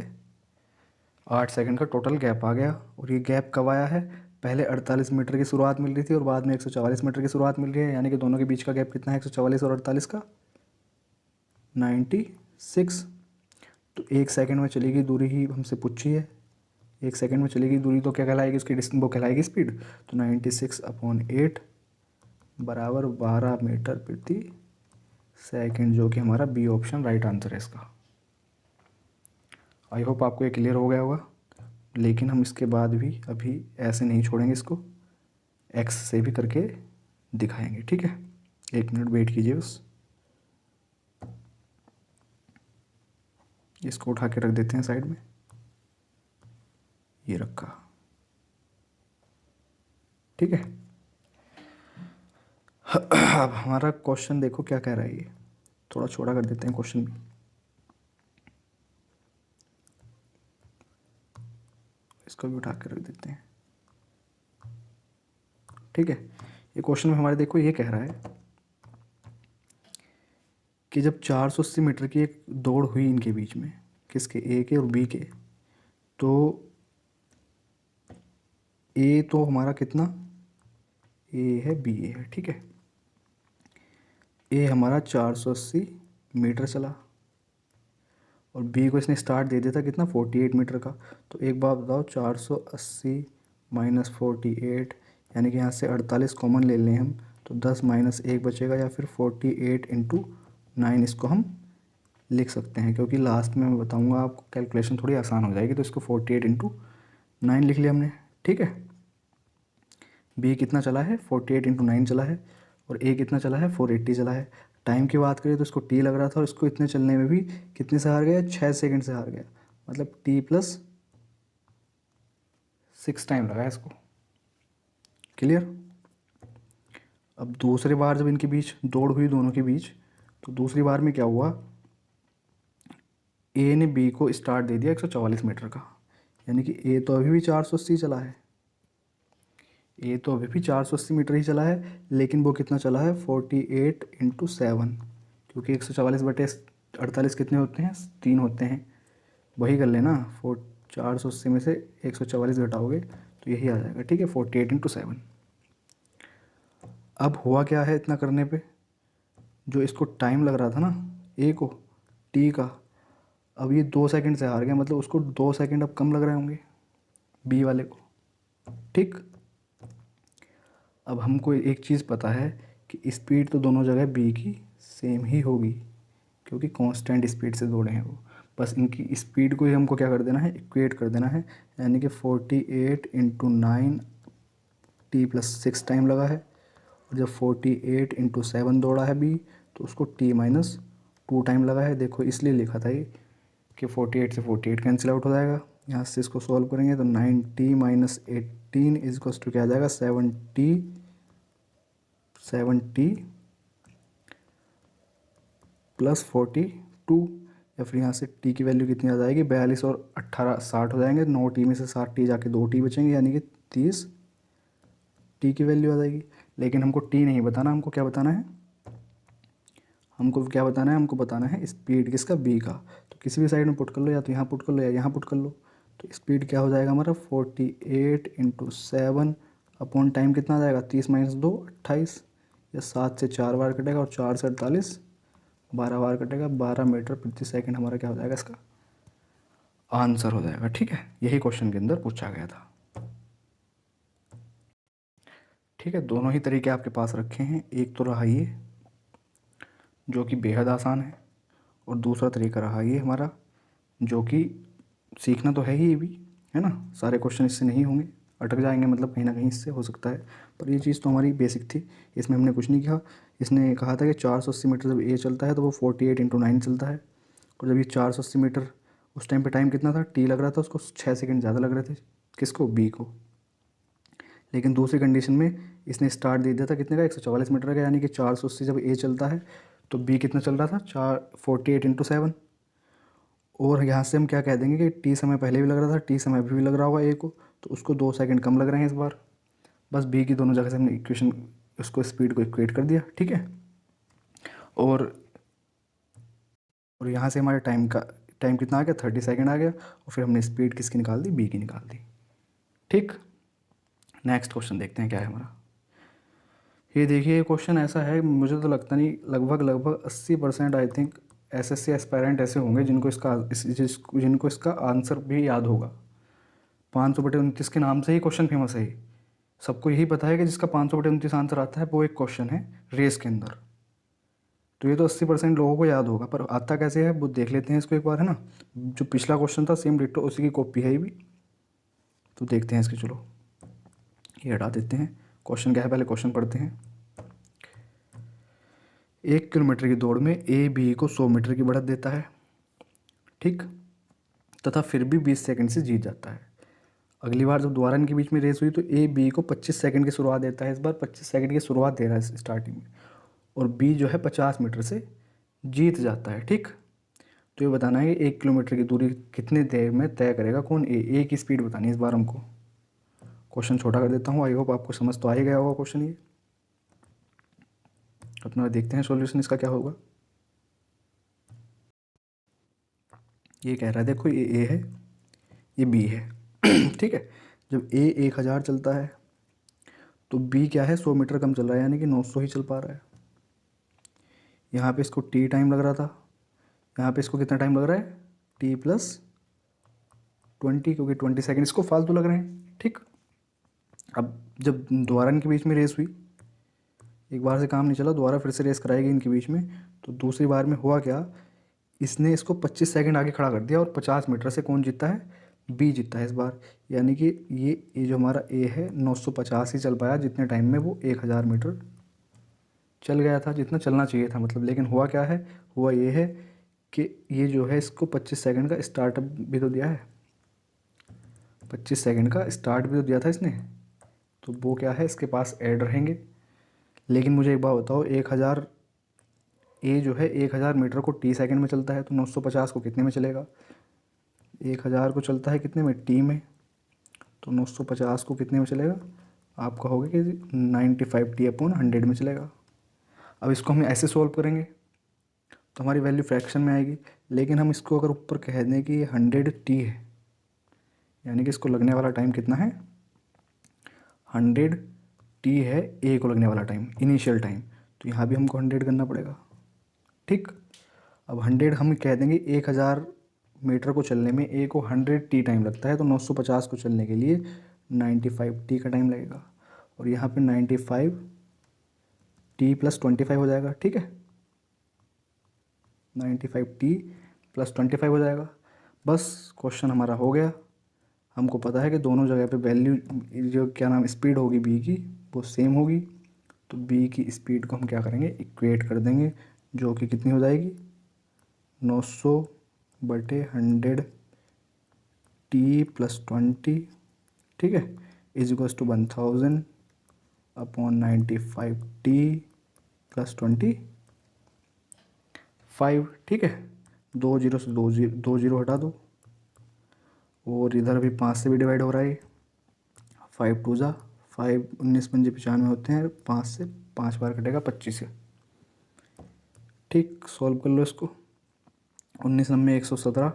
8 सेकंड का टोटल गैप आ गया। और ये गैप कब आया है, पहले 48 मीटर की शुरुआत मिल रही थी और बाद में 144 मीटर की शुरुआत मिल रही है, यानी कि दोनों के बीच का गैप कितना है, 144 और 48 का 96। तो 1 सेकंड में चली गई दूरी ही हमसे पूछी है, 1 सेकंड में चली गई दूरी तो क्या कहलाएगी उसकी डिस्टेंस, वो कहलाएगी स्पीड। तो 96/8 बराबर 12 मीटर प्रति सेकंड, जो कि हमारा बी ऑप्शन राइट आंसर है इसका। आई होप आपको ये क्लियर हो गया होगा। लेकिन हम इसके बाद भी अभी ऐसे नहीं छोड़ेंगे इसको, एक्स से भी करके दिखाएंगे, ठीक है। 1 मिनट वेट कीजिए बस, इसको उठा के रख देते हैं साइड में, ये रखा, ठीक है। अब हमारा क्वेश्चन देखो क्या कह रहा है, ये थोड़ा छोटा कर देते हैं क्वेश्चन भी, इसको भी उठा के रख देते हैं, ठीक है। ये क्वेश्चन में हमारे देखो ये कह रहा है कि जब 480 मीटर की एक दौड़ हुई इनके बीच में, किसके, ए के और बी के, तो ए तो हमारा कितना, ए है, बी ए है, ठीक है। ए हमारा 480 मीटर चला और बी को इसने स्टार्ट दे दिया था कितना, 48 मीटर का। तो एक बात बताओ, 480 माइनस 48, यानी कि यहाँ से 48 कॉमन ले लें हम, तो 10 माइनस 1 बचेगा, या फिर 48 इंटू 9 इसको हम लिख सकते हैं, क्योंकि लास्ट में मैं बताऊँगा आपको, कैलकुलेशन थोड़ी आसान हो जाएगी। तो इसको 48 इंटू 9 लिख लिया हमने, ठीक है। बी कितना चला है, 48 इंटू 9 चला है, और ए कितना चला है, 480 चला है। टाइम की बात करें तो इसको टी लग रहा था और इसको इतने चलने में भी कितने से हार गया, 6 सेकंड से हार गया, मतलब टी प्लस 6 टाइम लगा है इसको, क्लियर। अब दूसरी बार जब इनके बीच दौड़ हुई दोनों के बीच, तो दूसरी बार में क्या हुआ, ए ने बी को स्टार्ट दे दिया 144 मीटर का, यानी कि ए तो अभी भी 480 चला है, ए तो अभी भी 480 मीटर ही चला है, लेकिन वो कितना चला है, 48 इंटू 7, क्योंकि 144/48 कितने होते हैं, 3 होते हैं, वही कर लेना, 480 में से 144 घटाओगे तो यही आ जाएगा, ठीक है, 48/7। अब हुआ क्या है इतना करने पे, जो इसको टाइम लग रहा था ना ए को, टी का, अब ये 2 सेकंड से हार गया, मतलब उसको 2 सेकंड अब कम लग रहे होंगे बी वाले को, ठीक। अब हमको एक चीज़ पता है कि स्पीड तो दोनों जगह बी की सेम ही होगी, क्योंकि कांस्टेंट स्पीड से दौड़े हैं वो। बस इनकी स्पीड को ही हमको क्या कर देना है, इक्वेट कर देना है, यानी कि 48/9 t+6 टाइम लगा है। और जब 48/7 दौड़ा है बी, तो उसको t-2 टाइम लगा है। देखो इसलिए लिखा था ये कि 48 से 48 कैंसिल आउट हो जाएगा। यहाँ से इसको सॉल्व करेंगे तो 9t - 18 इज टू क्या आ जाएगा, 7t + 42, या फिर यहाँ से t की वैल्यू कितनी आ जाएगी, 42 और 18 60 हो जाएंगे, 9t में से 7t जाके 2t बचेंगे, यानी कि 30t की वैल्यू आ जाएगी। लेकिन हमको t नहीं बताना, हमको क्या बताना है, हमको क्या बताना है, हमको बताना है स्पीड किसका, बी का। तो किसी भी साइड में पुट कर लो, या तो यहाँ पुट कर लो या यहाँ पुट कर लो। तो स्पीड क्या हो जाएगा हमारा, 48/7 अपॉन टाइम कितना आ जाएगा, 30 - 2 28, या 7 से 4 बार कटेगा और 4 से 48 12 बार कटेगा, 12 मीटर प्रति सेकंड हमारा क्या हो जाएगा, इसका आंसर हो जाएगा, ठीक है। यही क्वेश्चन के अंदर पूछा गया था, ठीक है। दोनों ही तरीके आपके पास रखे हैं, एक तो रहा ये जो कि बेहद आसान है, और दूसरा तरीका रहा ये हमारा जो कि सीखना तो है ही भी, है ना। सारे क्वेश्चन इससे नहीं होंगे, अटक जाएंगे, मतलब कहीं ना कहीं इससे हो सकता है, पर ये चीज़ तो हमारी बेसिक थी, इसमें हमने कुछ नहीं किया। इसने कहा था कि 480 मीटर जब ए चलता है तो वो 48/9 चलता है, और जब ये 480 मीटर, उस टाइम पे टाइम कितना था, टी लग रहा था उसको 6 सेकंड ज़्यादा लग रहे थे, किसको, बी को। लेकिन दूसरी कंडीशन में इसने स्टार्ट दे दिया था कितने का, 144 मीटर का, यानी कि 480 जब ए चलता है तो बी कितना चल रहा था, 48/7। और यहाँ से हम क्या कह देंगे कि टी समय पहले भी लग रहा था, टी समय अभी भी लग रहा होगा ए को, तो उसको 2 सेकंड कम लग रहे हैं इस बार। बस बी की दोनों जगह से हमने इक्वेशन, उसको स्पीड को इक्वेट कर दिया, ठीक है। और और यहाँ से हमारे टाइम कितना आ गया, 30 सेकंड आ गया, और फिर हमने स्पीड किसकी निकाल दी, बी की निकाल दी, ठीक। नेक्स्ट क्वेश्चन देखते हैं क्या है हमारा। ये देखिए, ये क्वेश्चन ऐसा है, मुझे तो लगता नहीं, लगभग 80% आई थिंक एसएससी एस्पायरेंट ऐसे होंगे जिनको इसका आंसर भी याद होगा। 500/29 के नाम से ही क्वेश्चन फेमस है ये। सबको यही पता है कि जिसका 500/29 आंसर आता है वो एक क्वेश्चन है रेस के अंदर। तो ये तो 80% लोगों को याद होगा, पर आता कैसे है वो देख लेते हैं इसको एक बार, है ना। जो पिछला क्वेश्चन था सेम डिट्टो उसी की कॉपी है ये भी, तो देखते हैं इसके, चलो ये हटा देते हैं। क्वेश्चन क्या है, पहले क्वेश्चन पढ़ते हैं। 1 किलोमीटर की दौड़ में ए बी को 100 मीटर की बढ़त देता है, ठीक, तथा फिर भी 20 सेकंड से जीत जाता है। अगली बार जब दोबारा इनके बीच में रेस हुई तो ए बी को 25 सेकंड की शुरुआत देता है, इस बार 25 सेकंड की शुरुआत दे रहा है स्टार्टिंग में, और बी जो है 50 मीटर से जीत जाता है, ठीक। तो ये बताना है कि 1 किलोमीटर की दूरी कितने देर में तय करेगा कौन, ए की स्पीड बतानी है इस बार हमको। क्वेश्चन छोटा कर देता हूँ, आई होप आपको समझ तो आ ही गया होगा क्वेश्चन ये। अपना देखते हैं सॉल्यूशन इसका क्या होगा। ये कह रहा है, देखो ये ए है, ये बी है ठीक है। जब ए 1000 चलता है तो बी क्या है, 100 मीटर कम चल रहा है, यानी कि 900 ही चल पा रहा है। यहाँ पे इसको टी टाइम लग रहा था, यहाँ पे इसको कितना टाइम लग रहा है, t+20, क्योंकि 20 सेकंड इसको फालतू लग रहे हैं, ठीक। अब जब दोबारा इनके बीच में रेस हुई, एक बार से काम नहीं चला, दोबारा फिर से रेस कराएगी इनके बीच में, तो दूसरी बार में हुआ क्या, इसने इसको 25 सेकंड आगे खड़ा कर दिया, और 50 मीटर से कौन जीतता है, बी जीतता है इस बार। यानी कि ये जो हमारा ए है 950 ही चल पाया, जितने टाइम में वो 1000 मीटर चल गया था, जितना चलना चाहिए था मतलब। लेकिन हुआ क्या है, हुआ ये है कि ये जो है इसको 25 सेकंड का स्टार्टअप भी तो दिया है, 25 सेकंड का स्टार्ट भी तो दिया था इसने, तो वो क्या है इसके पास ऐड रहेंगे। लेकिन मुझे एक बात बताओ, 1000 ए जो है 1000 मीटर को टी सेकंड में चलता है, तो 950 को कितने में चलेगा, 1000 को चलता है कितने में, टी में, तो 950 को कितने में चलेगा, आप कहोगे कि 95t/100 में चलेगा। अब इसको हम ऐसे सॉल्व करेंगे तो हमारी वैल्यू फ्रैक्शन में आएगी, लेकिन हम इसको अगर ऊपर कह दें कि ये 100t है, यानी कि इसको लगने वाला टाइम कितना है, 100t है ए को लगने वाला टाइम, इनिशियल टाइम। तो यहाँ भी हमको 100 करना पड़ेगा। ठीक, अब 100 हम कह देंगे 1000 मीटर को चलने में ए को 100t टाइम लगता है, तो 950 को चलने के लिए 95t का टाइम लगेगा। और यहाँ पे 95t + 25 हो जाएगा। ठीक है, 95t + 25 हो जाएगा। बस क्वेश्चन हमारा हो गया। हमको पता है कि दोनों जगह पे वैल्यू, जो क्या नाम स्पीड होगी बी की, वो सेम होगी। तो बी की स्पीड को हम क्या करेंगे, इक्वेट कर देंगे, जो कि कितनी हो जाएगी, 900/100 t + 20। ठीक है, = 1000/95t + 25। ठीक है, 2 जीरो से 2 जीरो हटा दो, और इधर भी 5 से भी डिवाइड हो रहा है। 5 2 ज़ा 5, 19 पंजे 95 होते हैं, 5 से 5 बार कटेगा 25 से। ठीक, सॉल्व कर लो इसको। 19 9 117,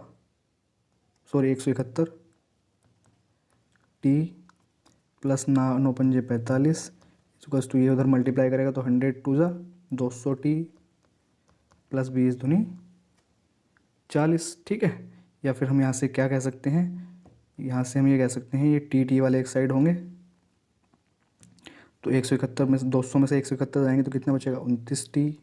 सॉरी 171 टी + 9 पंजे 45 = ये उधर मल्टीप्लाई करेगा तो 100 2 ज़ा 200t + 20 दूनी 40। ठीक है, या फिर हम यहाँ से क्या कह सकते हैं, यहाँ से हम ये कह सकते हैं, ये टी वाले एक साइड होंगे, तो 171 में से 200 में से 171 जाएंगे तो कितना बचेगा, 29t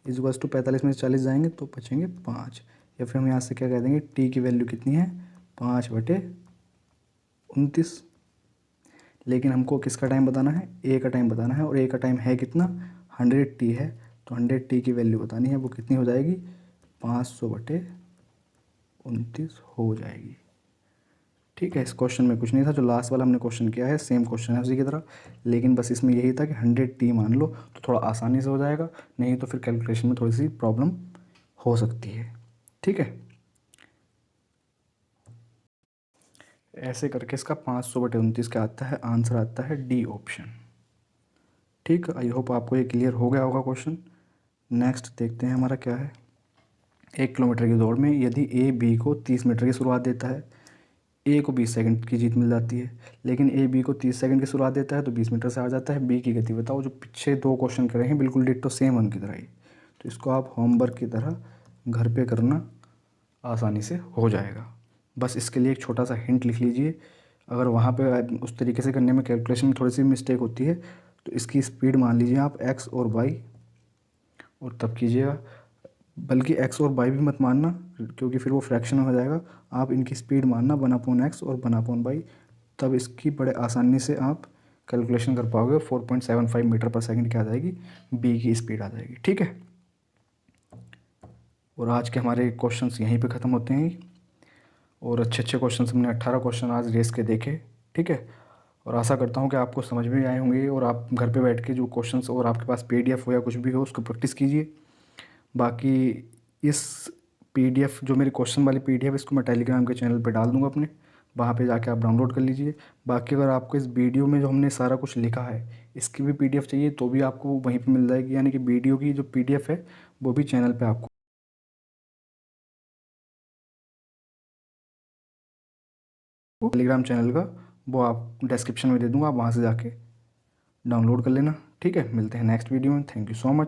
= 45 में से 40 जाएंगे तो बचेंगे 5। या फिर हम यहाँ से क्या कह देंगे, टी की वैल्यू कितनी है, 5/29। लेकिन हमको किसका टाइम बताना है, ए का टाइम बताना है, और ए का टाइम है कितना, 100t है। तो 100t की वैल्यू बतानी है, वो कितनी हो जाएगी, 500/29 हो जाएगी। ठीक है, इस क्वेश्चन में कुछ नहीं था, जो लास्ट वाला हमने क्वेश्चन किया है सेम क्वेश्चन है उसी की तरह, लेकिन बस इसमें यही था कि 100t मान लो तो थोड़ा आसानी से हो जाएगा, नहीं तो फिर कैलकुलेशन में थोड़ी सी प्रॉब्लम हो सकती है। ठीक है, ऐसे करके इसका 500/29 का आता है, आंसर आता है डी ऑप्शन। ठीक, आई होप आपको ये क्लियर हो गया होगा क्वेश्चन। नेक्स्ट देखते हैं हमारा क्या है। 1 किलोमीटर की दौड़ में यदि ए बी को 30 मीटर की शुरुआत देता है, ए को 20 सेकंड की जीत मिल जाती है, लेकिन ए बी को 30 सेकंड की शुरुआत देता है तो 20 मीटर से आ जाता है। बी की गति बताओ। जो पीछे 2 क्वेश्चन करे हैं बिल्कुल डिट्टो सेम उनकी तरह ही, तो इसको आप होमवर्क की तरह घर पे करना, आसानी से हो जाएगा। बस इसके लिए एक छोटा सा हिंट लिख लीजिए, अगर वहाँ पे उस तरीके से करने में कैलकुलेशन में थोड़ी सी मिस्टेक होती है तो इसकी स्पीड मान लीजिए आप x और y, और तब कीजिएगा। बल्कि x और y भी मत मानना, क्योंकि फिर वो फ्रैक्शन में हो जाएगा। आप इनकी स्पीड मानना 1/x और 1/y, तब इसकी बड़े आसानी से आप कैलकुलेशन कर पाओगे। 4.75 मीटर पर सेकंड क्या आ जाएगी, बी की स्पीड आ जाएगी। ठीक है, और आज के हमारे क्वेश्चंस यहीं पे ख़त्म होते हैं। और अच्छे अच्छे क्वेश्चंस हमने 18 क्वेश्चन आज रेस के देखे। ठीक है, और आशा करता हूँ कि आपको समझ में आए होंगे, और आप घर पे बैठ के जो क्वेश्चंस, और आपके पास पीडीएफ हो या कुछ भी हो, उसको प्रैक्टिस कीजिए। बाकी इस पीडीएफ, जो मेरी क्वेश्चन वाली पीडीएफ, इसको मैं टेलीग्राम के चैनल पे डाल दूँगा अपने, वहाँ पे जाके आप डाउनलोड कर लीजिए। बाकी अगर आपको इस वीडियो में जो हमने सारा कुछ लिखा है इसकी भी पीडीएफ चाहिए तो भी आपको वहीं पे मिल जाएगी, यानी कि वीडियो की जो पीडीएफ है वो भी चैनल पे आपको, टेलीग्राम चैनल का, वो आप डिस्क्रिप्शन में दे दूँगा, आप वहाँ से जाके डाउनलोड कर लेना। ठीक है, मिलते हैं नेक्स्ट वीडियो में। Thank you so much.